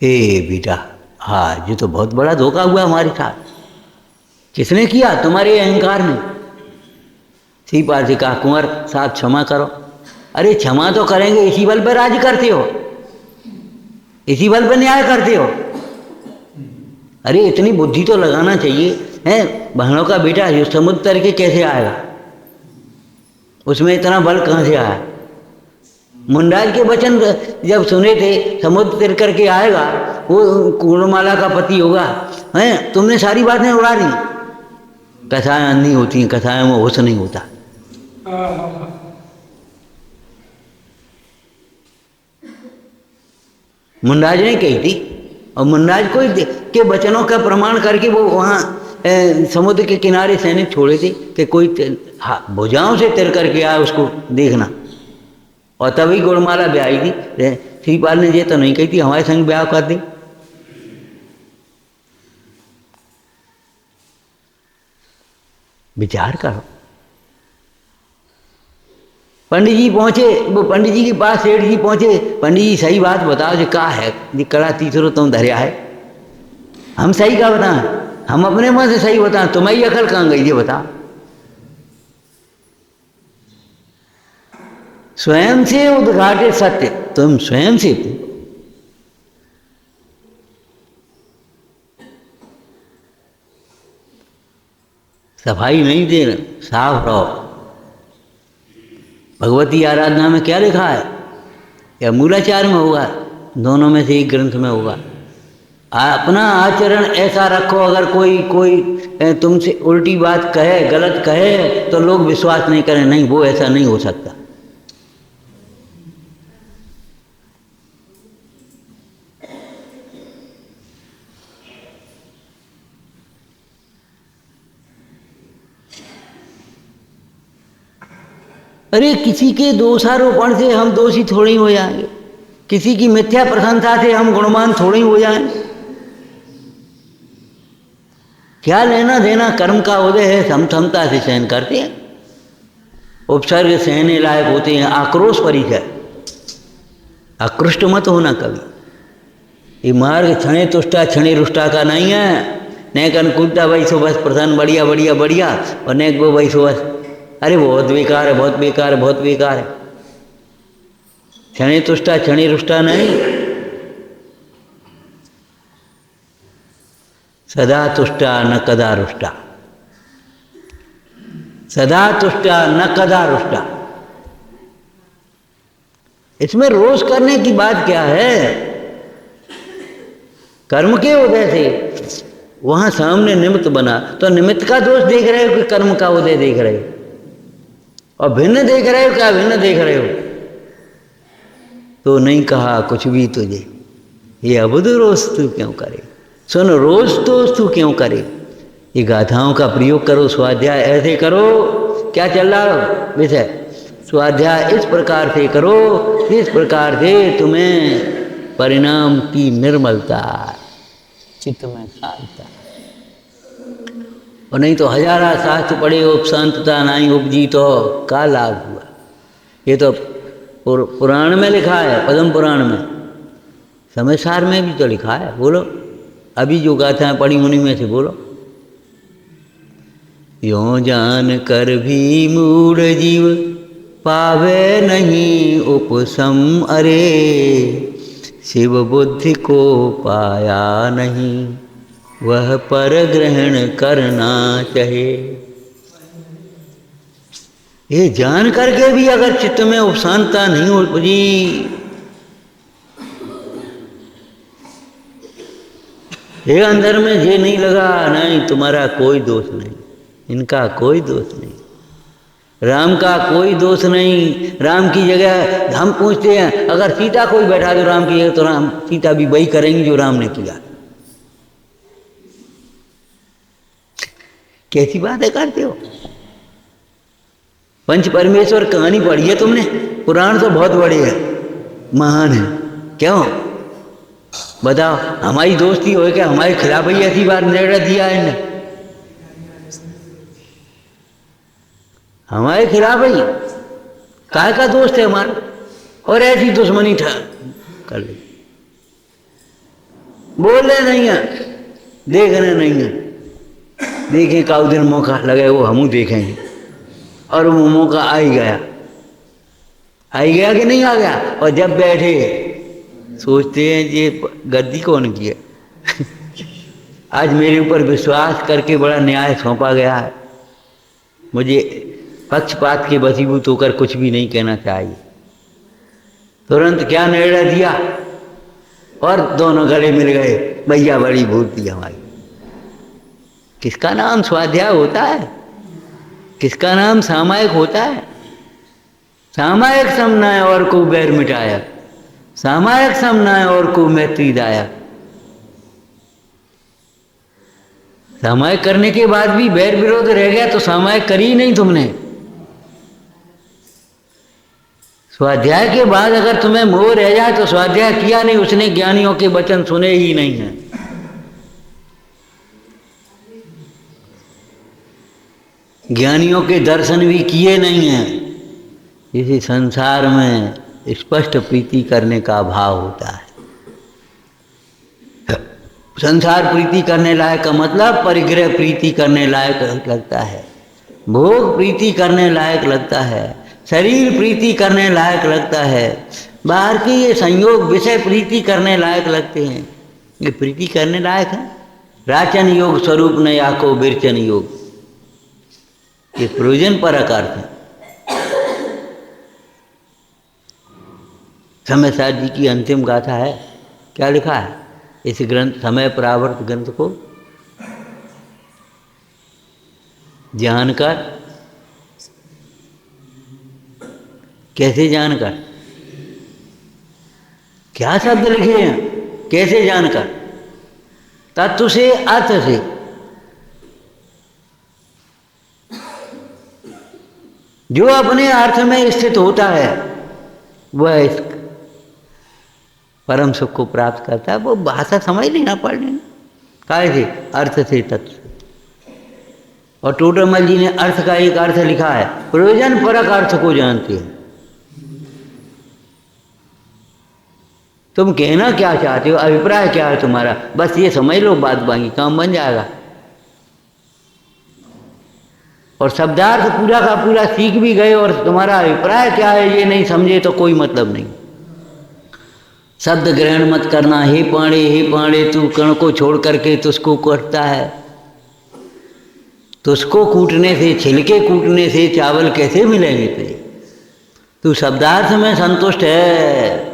ए बेटा, हाँ ये तो बहुत बड़ा धोखा हुआ हमारे साथ। किसने किया, तुम्हारे अहंकार ने। सी पार से कहा, कुंवर साहब क्षमा करो। अरे क्षमा तो करेंगे, इसी बल पर राज करते हो, इसी बल पर न्याय करते हो। अरे इतनी बुद्धि तो लगाना चाहिए है। बहनों का बेटा जो समुद्र तर के कैसे आएगा, उसमें इतना बल कहाँ से आया। मुंडाज के वचन जब सुने थे, समुद्र तर करके आएगा, वो गुणमाला का पति होगा, हैं तुमने सारी बातें उड़ा दी। कथाएं अंधी होती हैं, कथाएं में होश नहीं होता। मुंडाज ने कही थी, और मुंडाज को के वचनों का प्रमाण करके वो वहाँ समुद्र के किनारे सैनिक छोड़े थे कि कोई भुजाओं से तिर करके आया उसको देखना। और तभी गुणमाला ब्याही थी। श्रीपाल ने ये तो नहीं कही थी हमारे संग ब्याह कर दी। विचार करो। पंडित जी पहुंचे, वो पंडित जी के पास सेठ जी पहुंचे। पंडित जी सही बात बताओ जो क्या है, जी कड़ा तीसरो तुम धरिया है। हम सही क्या बताएं, हम अपने मन से सही बताएं, तुम्हारी अकल कहाँ गई ये बता। स्वयं से उद्घाटित सत्य, तुम स्वयं से सफाई नहीं देना, साफ रहो। भगवती आराधना में क्या लिखा है, या मूलाचार में होगा, दोनों में से एक ग्रंथ में होगा। अपना आचरण ऐसा रखो, अगर कोई तुमसे उल्टी बात कहे, गलत कहे, तो लोग विश्वास नहीं करें, नहीं वो ऐसा नहीं हो सकता। अरे किसी के दोषारोपण से हम दोषी थोड़ी हो जाएंगे, किसी की मिथ्या प्रशंसा से हम गुणवान थोड़ी हो जाएंगे। क्या लेना देना, कर्म का उदय है, समता से सहन करते हैं। उपसर्ग सहने लायक होते हैं, आक्रोश परिचय, आकृष्ट मत होना कभी। ये मार्ग क्षणे तुष्टा क्षणे रुष्टा का नहीं है। नेक अनुकूलता भाई सो बस प्रधान बढ़िया बढ़िया बढ़िया, और नेक वो भाई सो बस अरे बहुत बेकार है, बहुत बेकार है, बहुत बेकार है। क्षणे तुष्टा क्षणे रुष्टा नहीं, सदा तुष्टा न कदा रुष्टा, सदा तुष्टा न कदा रुष्टा। इसमें रोष करने की बात क्या है। कर्म के उदय से वहां सामने निमित्त बना, तो निमित्त का दोष देख रहे हो कि कर्म का उदय देख रहे हो, और भिन्न देख रहे हो क्या भिन्न देख रहे हो। तो नहीं कहा कुछ भी तुझे, ये अबुध रोज तू क्यों करे, सुन रोज तो तू क्यों करे। ये गाथाओं का प्रयोग करो, स्वाध्याय ऐसे करो। क्या चल रहा विषय, स्वाध्याय इस प्रकार से करो, इस प्रकार से तुम्हें परिणाम की निर्मलता, चित्त में शांतता। और नहीं तो हजारा शास्त्र पढ़े उपशांतता नहीं उपजी तो का लाभ हुआ। ये तो पुराण में लिखा है, पद्म पुराण में, समयसार में भी तो लिखा है। बोलो अभी जो गाथाएं पढ़ी उन्हीं में से बोलो। यों जान कर भी मूढ़ जीव पावे नहीं उपसम, अरे शिव बुद्धि को पाया नहीं वह पर ग्रहण करना चाहे। ये जान करके भी अगर चित्त में उपशांतता नहीं उपजी, ये अंदर में ये नहीं लगा, नहीं तुम्हारा कोई दोष नहीं, इनका कोई दोष नहीं, राम का कोई दोष नहीं। राम की जगह हम पूछते हैं अगर सीता कोई बैठा दो राम की जगह तो राम सीता भी वही करेंगी जो राम ने किया। कैसी बातें करते हो? पंच परमेश्वर कहानी पढ़ी है तुमने? पुराण तो बहुत बड़े है, महान है, क्यों बताओ? हमारी दोस्ती हो क्या हमारे खिलाफ ही ऐसी बात निर्णय दिया है इन्हें? हमारे खिलाफ ही काय का दोस्त है हमारा, और ऐसी दुश्मनी कर ले। बोलने नहीं है, देखने नहीं है, देखें का दिन मौका लगे वो हम देखेंगे। और वो मौका आ ही गया, कि नहीं आ गया? और जब बैठे सोचते हैं ये गद्दी कौन की है आज मेरे ऊपर विश्वास करके बड़ा न्याय सौंपा गया है, मुझे पक्षपात के वशीभूत होकर कुछ भी नहीं कहना चाहिए। तुरंत क्या निर्णय दिया और दोनों गले मिल गए, भैया बड़ी भूल थी हमारी। किसका नाम स्वाध्याय होता है? किसका नाम सामायिक होता है? सामायिक समनाय और को बैर मिटाया, सामायिक समनाय और को मैत्री दाया। सामायिक करने के बाद भी बैर विरोध रह गया तो सामायिक करी ही नहीं तुमने। स्वाध्याय के बाद अगर तुम्हें मोह रह जाए तो स्वाध्याय किया नहीं, उसने ज्ञानियों के वचन सुने ही नहीं हैं। ज्ञानियों के दर्शन भी किए नहीं हैं। इसी संसार में स्पष्ट प्रीति करने का भाव होता है। संसार प्रीति करने लायक का मतलब परिग्रह प्रीति करने लायक लगता है, भोग प्रीति करने लायक लगता है, शरीर प्रीति करने लायक लगता है, बाहर की ये संयोग विषय प्रीति करने लायक लगते हैं। ये प्रीति करने लायक है। राचन योग स्वरूप न आको बिरचन योग, ये प्रयोजन परक अर्थ है। समयसार जी की अंतिम गाथा है, क्या लिखा है इस ग्रंथ समय परावर्त ग्रंथ को जानकर, कैसे जानकर, क्या शब्द लिखे हैं, कैसे जानकर? तत्व से, अर्थ से। जो अपने अर्थ में स्थित होता है वह इस परम सुख को प्राप्त करता है। वो भाषा समझ लेना पढ़ लेना, काय से, अर्थ से, तत्व से। और टोडरमल जी ने अर्थ का एक अर्थ लिखा है, प्रयोजन परक अर्थ को जानते हैं। तुम कहना क्या चाहते हो, अभिप्राय क्या है तुम्हारा, बस ये समझ लो, बात बाकी काम बन जाएगा। और शब्दार्थ पूरा का पूरा सीख भी गए और तुम्हारा अभिप्राय क्या है ये नहीं समझे तो कोई मतलब नहीं। शब्द ग्रहण मत करना। हे पांडे तू कण को छोड़ करके तुझको कटता है। तुझको कूटने से, छिलके कूटने से चावल कैसे मिलेंगे तुझे? तू शब्दार्थ में संतुष्ट है।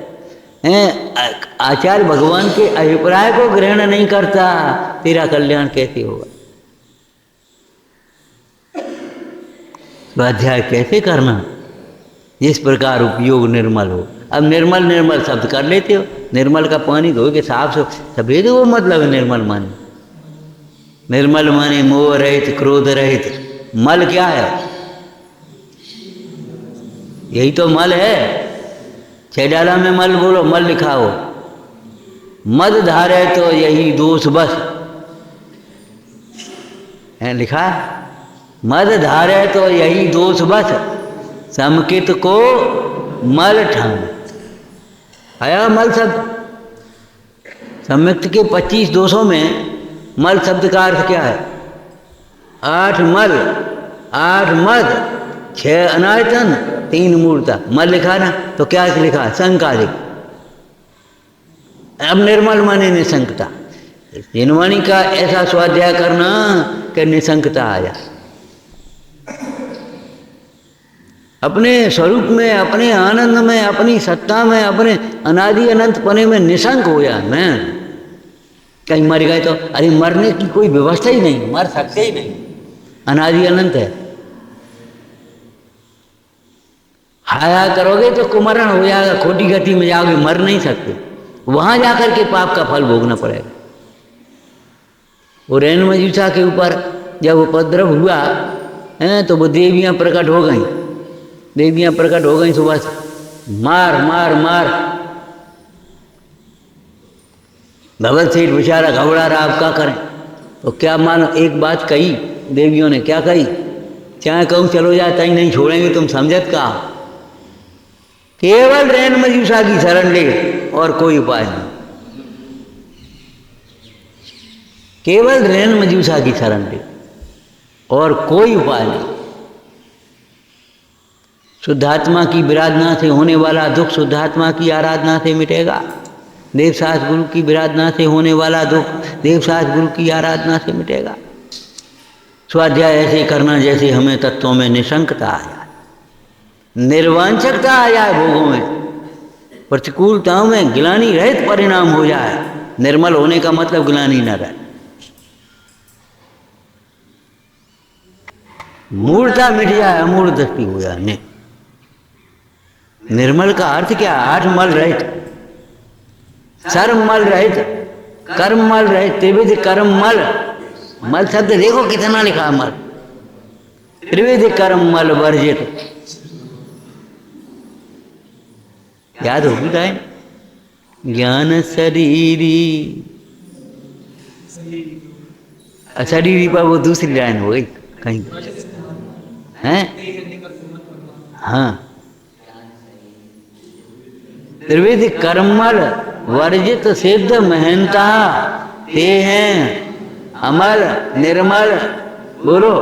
आचार्य भगवान के अभिप्राय को ग्रहण नहीं करता, तेरा कल्याण कैसे होगा? स्वाध्याय कैसे करना जिस प्रकार उपयोग निर्मल हो। अब निर्मल निर्मल शब्द कर लेते हो, निर्मल का पानी धो के साफ सफेद वो मतलब है निर्मल माने। निर्मल माने मोह रहित, क्रोध रहित। मल क्या है? यही तो मल है। 6 डाला में मल बोलो, मल लिखा हो। मद धारे तो यही दोष बस है, लिखा मद धारे तो यही दोष बस, समकित को मल ठान। आया मल शब्द। सम्यक्त के 25 दोषों में मल शब्द का अर्थ क्या है? 8 मल, 8 मद, 6 अनायतन, 3 मूर्ता। मल लिखा ना, तो क्या लिखा? संकालिक। अब निर्मल माने निशंकता। जिनवाणी का ऐसा स्वाध्याय करना कि निशंकता आ जाए, अपने स्वरूप में, अपने आनंद में, अपनी सत्ता में, अपने अनादि अनंत पने में निशंक हो जाए। मैं कहीं मर गए तो अरे मरने की कोई व्यवस्था ही नहीं, मर सकते ही नहीं, अनादि अनंत है। हाया करोगे तो कुमरण हो जाएगा, खोटी गति में जाओगे, मर नहीं सकते। वहां जाकर के पाप का फल भोगना पड़ेगा। वो रैन मजूसा के ऊपर जब उपद्रव हुआ है तो वो देवियां प्रकट हो गई, देवियां प्रकट हो गई सुबह से, मार मार मार। भगत सेठ बेचारा घबरा रहा, अब क्या करें? तो क्या मानो एक बात कही देवियों ने, क्या कही? चाहे कहूँ चलो जाता ही नहीं छोड़ेंगे, तुम समझत का? केवल रैन मजूसा की शरण ले और कोई उपाय नहीं। केवल रैन मजूसा की शरण ले और कोई उपाय नहीं। शुद्धात्मा की विराधना से होने वाला दुख शुद्धात्मा की आराधना से मिटेगा। देवशास्त्र गुरु की विराधना से होने वाला दुख देवशास्त्र गुरु की आराधना से मिटेगा। स्वाध्याय ऐसे करना जैसे हमें तत्वों में निशंकता आ जाए, निर्वांछकता आ जाए, भोगों में, प्रतिकूलताओं में ग्लानि रहित परिणाम हो जाए। निर्मल होने का मतलब ग्लानि न रहे, मूर्ता मिट जाए, अमूर्त दृष्टि हो जाए। निर्मल का अर्थ क्या? 8 मल रहित, सर्व मल रहित, कर्म मल रहित, त्रिविध कर्म मल। मल शब्द देखो कितना लिखा, मल, त्रिविध कर्म मल वर्जित। याद होगी गाय? ज्ञान शरीरी, शरीरी पर वो दूसरी लाइन हो गई कहीं, हैं? हाँ, त्रिविध कर्मल वर्जित सिद्ध महंता ते हैं अमल निर्मल। बोलो,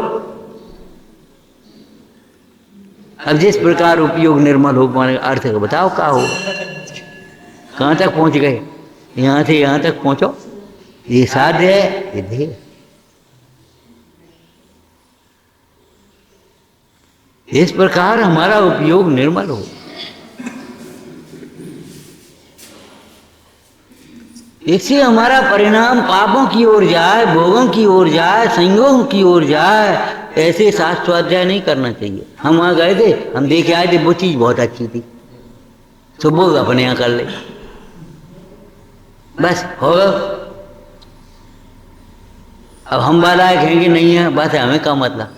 अब जिस प्रकार उपयोग निर्मल हो पाने का अर्थ बताओ क्या हो? कहाँ तक पहुँच गए? यहाँ से यहाँ तक पहुँचो, ये साध्य है, ये ध्येय। इस प्रकार हमारा उपयोग निर्मल हो। इससे हमारा परिणाम पापों की ओर जाए, भोगों की ओर जाए, संयोगों की ओर जाए। ऐसे शास्त्राध्याय नहीं करना चाहिए। हम वहाँ गए थे, हम देखे आए थे, वो चीज़ बहुत अच्छी थी, तो वो अपने यहाँ कर ले, बस हो गया। अब हम वाला कहेंगे नहीं है, बस हमें क्या मतलब?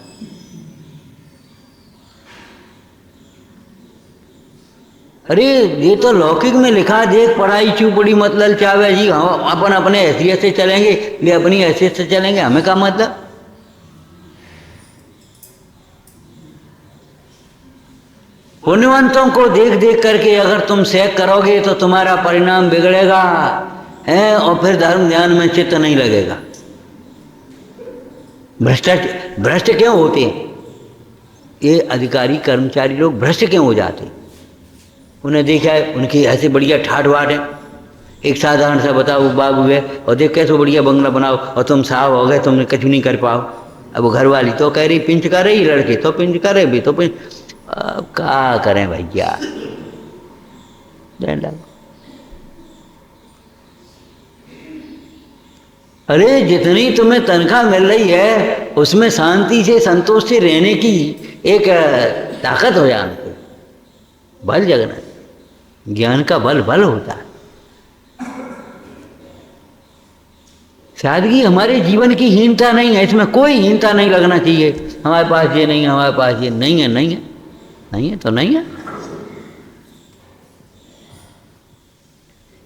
अरे ये तो लौकिक में लिखा, देख पढ़ाई चूपड़ी मतलब चावे जी, हम अपन अपने हैसियत से चलेंगे, ये अपनी हैसियत से चलेंगे, हमें क्या मतलब? पुण्यवंतों को देख देख करके अगर तुम सेक करोगे तो तुम्हारा परिणाम बिगड़ेगा है, और फिर धर्म ध्यान में चित्त नहीं लगेगा। भ्रष्ट क्यों होते हैं ये अधिकारी कर्मचारी लोग? भ्रष्ट क्यों हो जाते हैं? उन्हें देखा है, उनकी ऐसे बढ़िया ठाठ वाठ है। एक साधारण सा बताओ बाबू है, और देख कैसे बढ़िया बंगला बनाओ, और तुम साहब हो गए, तुमने कुछ नहीं कर पाओ। अब वो घरवाली तो कह रही पिंच कर रही, लड़के तो पिंच करे भी, तो पिंच, अब क्या करें भैया? अरे जितनी तुम्हें तनख्वाह मिल रही है उसमें शांति से संतोष से रहने की एक ताकत हो जाती, बल जगना। ज्ञान का बल बल होता है। सादगी हमारे जीवन की हीनता नहीं है, इसमें कोई हीनता नहीं लगना चाहिए। हमारे पास ये नहीं है, हमारे पास ये नहीं है, नहीं है, नहीं है तो नहीं है।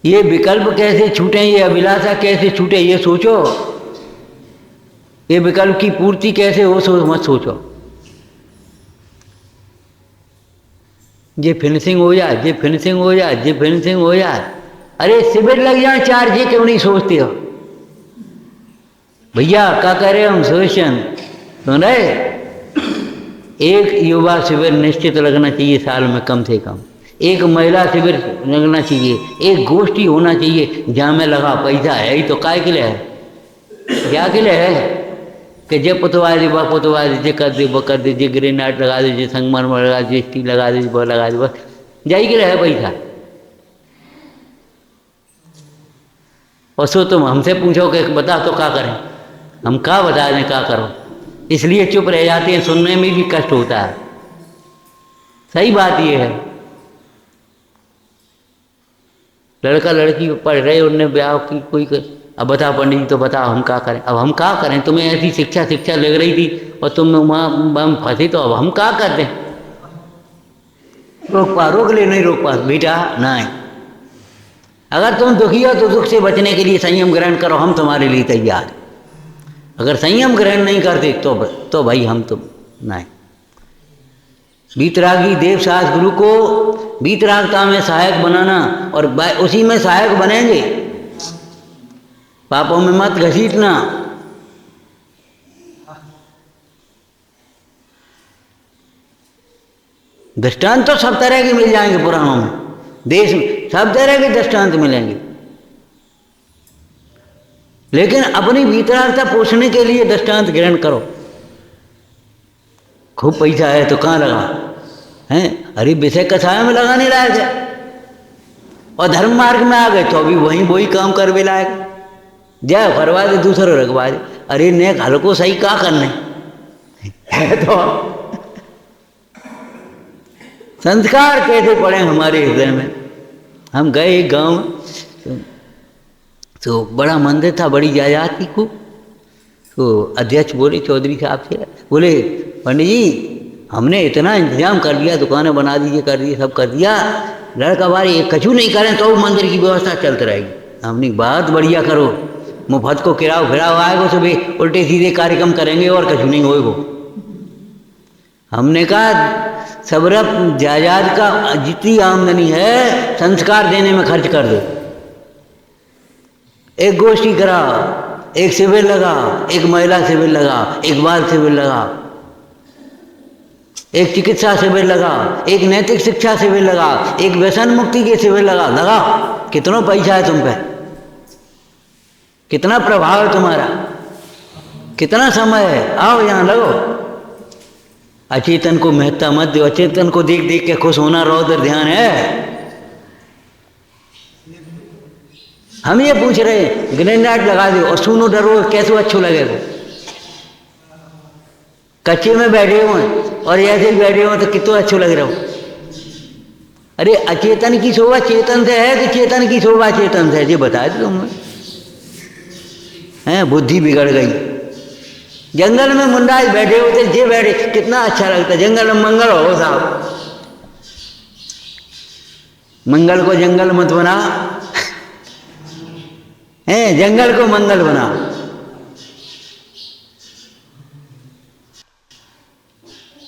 ये विकल्प कैसे छूटे, ये अभिलाषा कैसे छूटे, ये सोचो। ये विकल्प की पूर्ति कैसे हो, मत सोचो। ये फिनिशिंग हो जाए, ये फिनिशिंग हो जाए, ये फिनिशिंग हो जाए। अरे शिविर लग जाए 4, ये क्यों नहीं सोचते हो भैया? क्या कह रहे हम सोचन सुन रहे? एक युवा शिविर निश्चित लगना चाहिए साल में कम से कम। एक महिला शिविर लगना चाहिए। एक गोष्ठी होना चाहिए जहाँ में लगा पैसा है ही तो काय के लिए है, क्या के लिए है कि जे पुतवा दे वह पुतवा दे, जे कर दे वो कर दे, जे ग्रेनाइट लगा दे, जे संगमरमर लगा दे, जे स्टील लगा दे वो लगा दे, बस जाई के लिए है पैसा। और सो तुम हमसे पूछो कि बता तो क्या करें, हम क्या बता दें क्या करो, इसलिए चुप रह जाते हैं। सुनने में भी कष्ट होता है। सही बात ये है। लड़का लड़की पढ़ रहे, उनने ब्याह की कोई अब बता पंडित जी तो बताओ हम क्या करें। अब हम क्या करें, तुम्हें ऐसी शिक्षा लग रही थी और तुम वहाँ फंसी, तो अब हम क्या कर दें? रोक ले, नहीं रोक पा बेटा नहीं। अगर तुम दुखी हो तो दुख से बचने के लिए संयम ग्रहण करो, हम तुम्हारे लिए तैयार। अगर संयम ग्रहण नहीं करते तो भाई हम तुम नहीं। वीतरागी देव सास गुरु को वीतरागता में सहायक बनाना और उसी में सहायक बनेंगे, पापों में मत घसीटना। दृष्टांत तो सब तरह के मिल जाएंगे पुराणों में, देश में सब तरह के दृष्टांत मिलेंगे, लेकिन अपनी वीतरागता पोषने के लिए दृष्टांत ग्रहण करो। खूब पैसा है तो कहाँ लगा हैं? अरे विषय कथाएं में लगाने लायक है, और धर्म मार्ग में आ गए तो अभी वही काम कर भी लायक। जय फरवा दे दूसरों रखवा दे। अरे नेक हल को सही क्या करने है तो संस्कार कैसे पड़े हमारे हृदय में। हम गए एक गांव में, तो बड़ा मंदिर था, बड़ी जायदाद थी खूब। तो अध्यक्ष बोले चौधरी साहब से, बोले पंडित जी हमने इतना इंतजाम कर दिया, दुकानें बना दीजिए, कर दिए, सब कर दिया, लड़का बारी एक कछु नहीं करें तो मंदिर की व्यवस्था चलती रहेगी। हमने बात बढ़िया करो, मुफ्त को किराओ फिराओ आएगो, सुबह उल्टे सीधे कार्यक्रम करेंगे और कछु नहीं होएगो। हमने कहा सबरप जायदाद का जितनी आमदनी है संस्कार देने में खर्च कर दो। एक गोष्ठी कराओ, एक शिविर लगाओ, एक महिला शिविर लगाओ, एक बाल शिविर लगाओ, एक चिकित्सा शिविर लगाओ, एक नैतिक शिक्षा शिविर लगाओ, एक व्यसन मुक्ति के शिविर लगाओ। कितना पैसा है तुम पे, कितना प्रभाव है तुम्हारा, कितना समय है, आओ यहाँ लगो। अचेतन को महत्ता मत दो, अचेतन को देख देख के खुश होना रौद्र ध्यान है। हम ये पूछ रहे ग्रेनाइट लगा दो और सुनो डरो, कैसे अच्छो लगेगा? कच्चे में बैठे हो और ऐसे ही बैठे हो तो कितना अच्छो लग रहा हो। अरे अचेतन की शोभा चेतन से है कि चेतन की शोभा चेतन से है? ये बता दो तुम। हैं बुद्धि बिगड़ गई। जंगल में मुंडाई बैठे होते, जे बैठे कितना अच्छा लगता। जंगल में मंगल हो साहब, मंगल को जंगल मत बना, हैं जंगल को मंगल बना।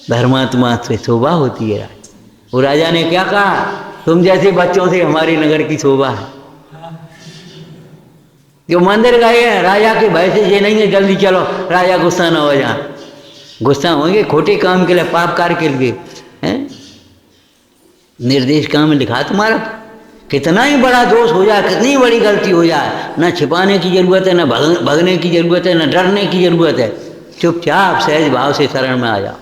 धर्मात्मा से शोभा होती है। वो राजा ने क्या कहा, तुम जैसे बच्चों से हमारी नगर की शोभा है। जो मंदिर गए हैं राजा के भय से, ये नहीं है जल्दी चलो राजा गुस्सा ना हो जाए। गुस्सा होंगे खोटे काम के लिए, पाप कार्य के लिए। हैं निर्देश काम में लिखा तुम्हारा, कितना ही बड़ा दोष हो जाए, कितनी बड़ी गलती हो जाए, ना छिपाने की जरूरत है, ना भगने की जरूरत है, ना डरने की जरूरत है। चुपचाप सहज भाव से शरण में आ जाओ।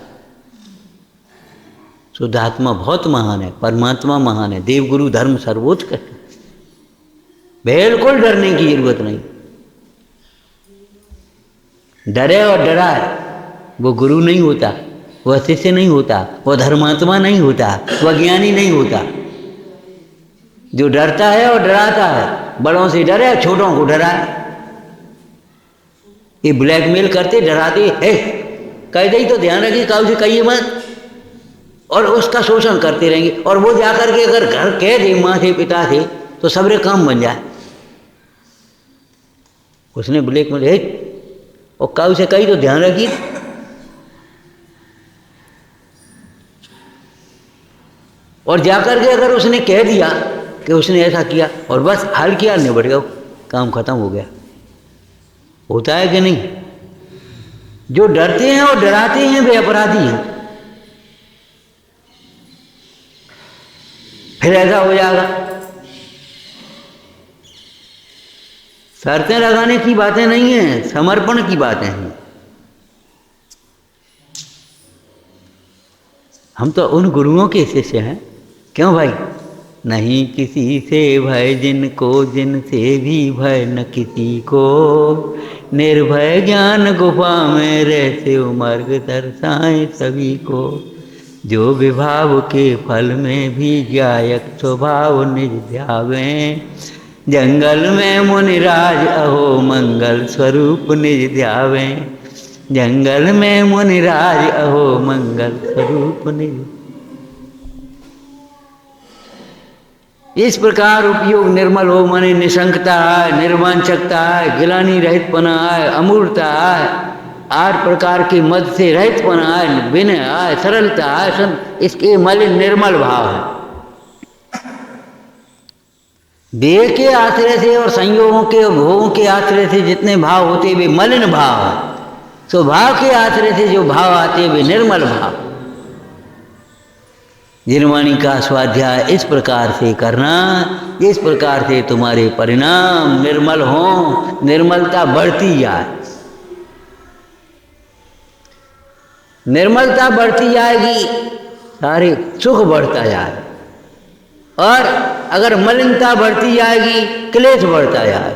शुद्धात्मा बहुत महान है, परमात्मा महान है, देवगुरु धर्म सर्वोच्च। बिल्कुल डरने की जरूरत नहीं। डरे और डराए वो गुरु नहीं होता, वह शिष्य नहीं होता, वह धर्मात्मा नहीं होता, वह ज्ञानी नहीं होता। जो डरता है और डराता है, बड़ों से डरे छोटों को डराए। ये ब्लैकमेल करते डराते है, कह दे तो ध्यान रखिए काउ से कहिए मत, और उसका शोषण करते रहेंगे। और वो जाकर के अगर घर कह दे माँ से पिता से तो सबरे काम बन जाए। उसने ब्लैक में हे और काऊ से कही तो ध्यान रखिए। और जाकर के अगर उसने कह दिया कि उसने ऐसा किया और बस हाल किया, निबट गया, काम खत्म हो गया। होता है कि नहीं? जो डरते हैं और डराते हैं वे अपराधी हैं। फिर ऐसा हो जाएगा। शर्तें लगाने की बातें नहीं हैं, समर्पण की बातें हैं। हम तो उन गुरुओं के शिष्य हैं। क्यों भाई? नहीं किसी से भय जिनको, जिनसे भी भय न किसी को, निर्भय ज्ञान गुफा में रहते मार्ग दर्शाए सभी को। जो विभाव के फल में भी जायक स्वभाव निज ध्यावें, जंगल में मुनिराज अहो मंगल स्वरूप निज ध्यावें। जंगल में मुनिराज अहो मंगल स्वरूप निज। इस प्रकार उपयोग निर्मल हो, माने निशंकता है, निर्वांछकता है, गिलानी रहितपना है, अमूर्ता है, 8 प्रकार के मद से रहितपना है, विनय है, सरलता है, इसके मलिन निर्मल भाव है। देह के आश्रय से और संयोगों के और भोगों के आश्रय से जितने भाव होते वे मलिन भाव है। स्वभाव के आश्रय से जो भाव आते वे निर्मल भाव। जिनवाणी का स्वाध्याय इस प्रकार से करना, इस प्रकार से तुम्हारे परिणाम निर्मल हों, निर्मलता बढ़ती जाए। निर्मलता बढ़ती जाएगी, सारे सुख बढ़ता जाए। और अगर मलिनता बढ़ती जाएगी, क्लेश बढ़ता जाए।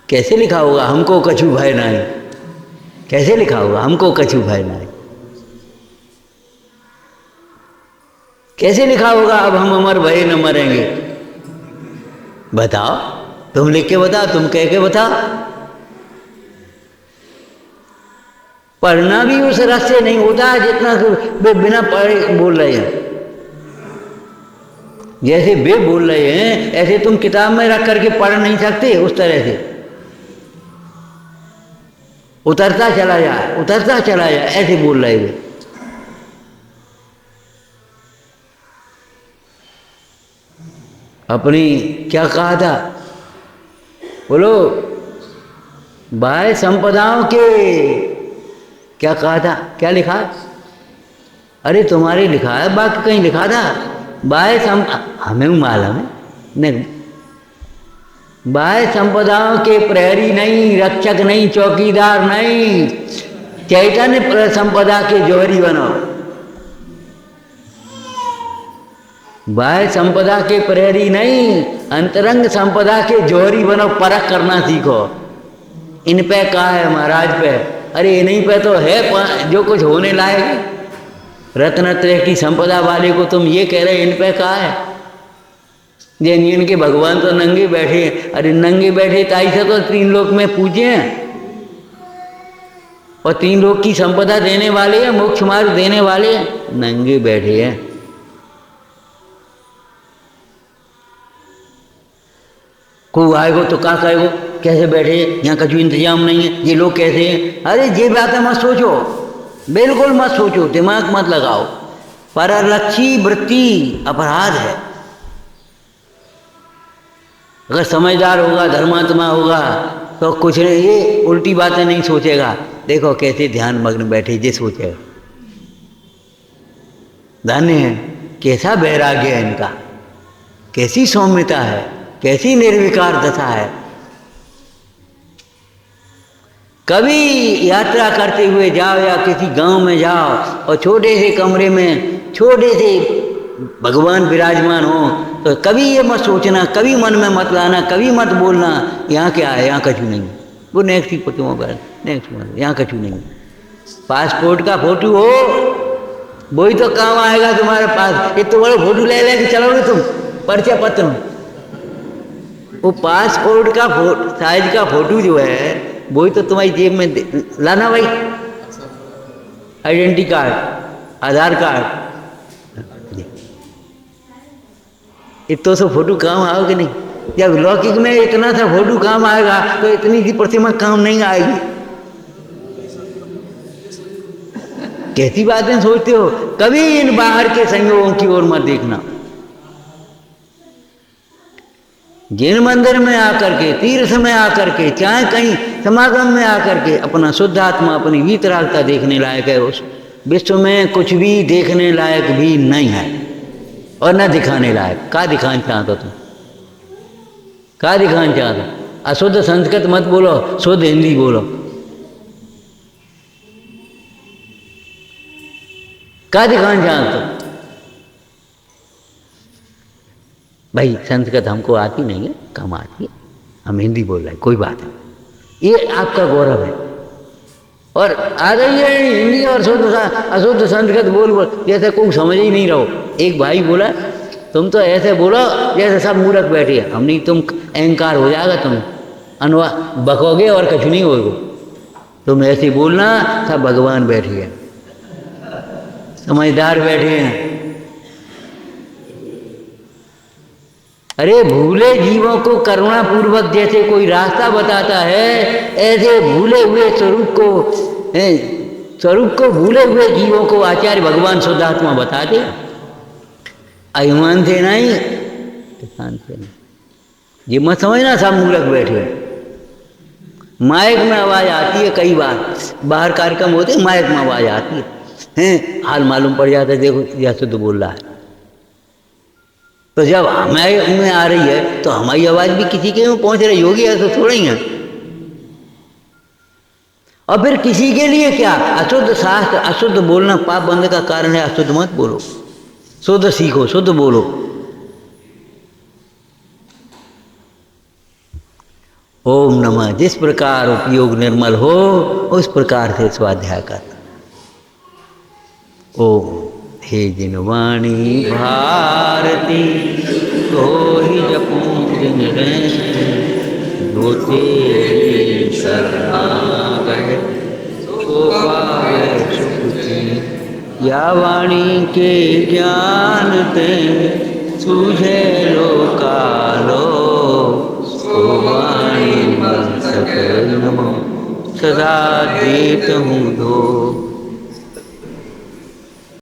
कैसे लिखा होगा हमको कछु भय नहीं? कैसे लिखा होगा हमको कछु भय नहीं? कैसे लिखा होगा अब हम अमर भय न मरेंगे? बताओ, तुम लिख के बताओ, तुम कह के बताओ। पढ़ना भी उस रस से नहीं होता है जितना वे बिना पढ़े बोल रहे हैं। जैसे वे बोल रहे हैं ऐसे तुम किताब में रख करके पढ़ नहीं सकते। उस तरह से उतरता चला जाए, उतरता चला जाए, ऐसे बोल रहे वे। अपनी क्या कहा था? बोलो, बाह्य संपदाओं के क्या कहा था? क्या लिखा? अरे तुम्हारे लिखा है, बाकी कहीं लिखा था। बाह्य हमें मालूम है नहीं। बाह्य संपदाओं के प्रहरी नहीं, रक्षक नहीं, चौकीदार नहीं, चैतन्य संपदा के जौहरी बनो। बाह्य संपदा के प्रहरी नहीं, अंतरंग संपदा के जौहरी बनो। परख करना सीखो। इन पे कहा है महाराज पे, अरे इन्हीं पे तो है जो कुछ होने लायक। रत्नत्रय की संपदा वाले को तुम ये कह रहे इन पे कहा है? जैन के भगवान तो नंगे बैठे हैं। अरे नंगे बैठे ताई से तो 3 लोक में पूजे हैं और 3 लोक की संपदा देने वाले हैं, मोक्ष मार्ग देने वाले हैं, नंगे बैठे हैं। कोई आएगो तो क्या कहेगो? कैसे बैठे, यहाँ का जो इंतजाम नहीं है, ये लोग कैसे हैं? अरे ये बातें मत सोचो, बिल्कुल मत सोचो, दिमाग मत लगाओ। परलक्षी वृत्ति अपराध है। अगर समझदार होगा, धर्मात्मा होगा तो कुछ नहीं, ये उल्टी बातें नहीं सोचेगा। देखो कैसे ध्यान मग्न बैठे, ये सोचेगा। धन्य है, कैसा वैराग्य है इनका, कैसी सौम्यता है, कैसी निर्विकार दशा है। कभी यात्रा करते हुए जाओ या किसी गांव में जाओ और छोटे से कमरे में छोटे से भगवान विराजमान हो तो कभी ये मत सोचना, कभी मन में मत लाना, कभी मत बोलना यहाँ क्या है, यहाँ कछु नहीं। वो नेक्स्ट ही फोटो मोबाइल, नेक्स्ट मोबाइल, यहाँ कछु नहीं। पासपोर्ट का फोटो हो वही तो काम आएगा तुम्हारे पास। एक तो बड़ा फोटो ले लेके चलोगे तुम, परिचय पत्र में। वो पासपोर्ट का साइज का फोटो जो है वही तो तुम्हारी जेब में लाना भाई। आइडेंटिटी कार्ड, आधार कार्ड, इतो सो फोटो काम आओगे नहीं। जब लौकिक में इतना सा फोटो काम आएगा तो इतनी सी प्रतिमा काम नहीं आएगी। कैसी बातें सोचते हो? कभी इन बाहर के संयोगों की ओर मत देखना। जिन मंदिर में आकर के, तीर्थ में आकर के, चाहे कहीं समागम में आकर के अपना शुद्ध आत्मा, अपनी वीतरागता देखने लायक है। उस विश्व में कुछ भी देखने लायक भी नहीं है और न दिखाने लायक। का दिखाना चाहता तुम? का दिखाना चाहता? अशुद्ध संस्कृत मत बोलो, शुद्ध हिंदी बोलो। का दिखाना चाहते हो? भाई संस्कृत हमको आती नहीं है, कम आती है, हम हिंदी बोल रहे हैं, कोई बात नहीं, ये आपका गौरव है। और आ रही है हिंदी और अशुद्ध संस्कृत बोल बोल जैसे कोई समझ ही नहीं रहो। एक भाई बोला तुम तो ऐसे बोलो जैसे सब मूर्ख बैठे हैं। हम नहीं, तुम अहंकार हो जाएगा, तुम अनवा बकोगे और कुछ नहीं होगा। तुम ऐसे बोलना सब भगवान बैठे हैं, समझदार बैठे हैं। अरे भूले जीवों को करुणा पूर्वक जैसे कोई रास्ता बताता है, ऐसे भूले हुए स्वरूप को भूले हुए जीवों को आचार्य भगवान शुद्धात्मा बताते। अभिमान से नहीं, शांत से नहीं। ये मत समझना सब मूर्ख बैठे। माइक में आवाज आती है, कई बार बाहर कार्यक्रम होते माइक में आवाज आती है, हाल मालूम पड़ जाता है, देखो यह शुद्ध बोल रहा है। तो जब हमारे में आ रही है तो हमारी आवाज भी किसी के में पहुंच रही होगी, ऐसा थोड़ा ही है। और फिर किसी के लिए क्या? अशुद्ध शास्त्र, अशुद्ध बोलना पाप बंद का कारण है। अशुद्ध मत बोलो, शुद्ध सीखो, शुद्ध बोलो। ओम नमः। जिस प्रकार उपयोग निर्मल हो उस प्रकार से स्वाध्याय करना। ओम। हे जिनवाणी भारती तो ही जपूं दिन रैं, जो तेरी शरणागत सो पावे सुख की। या वाणी के ज्ञान ते सूझे लोकालो, सो वाणी मन सकल नमो सदा देत हूँ धो।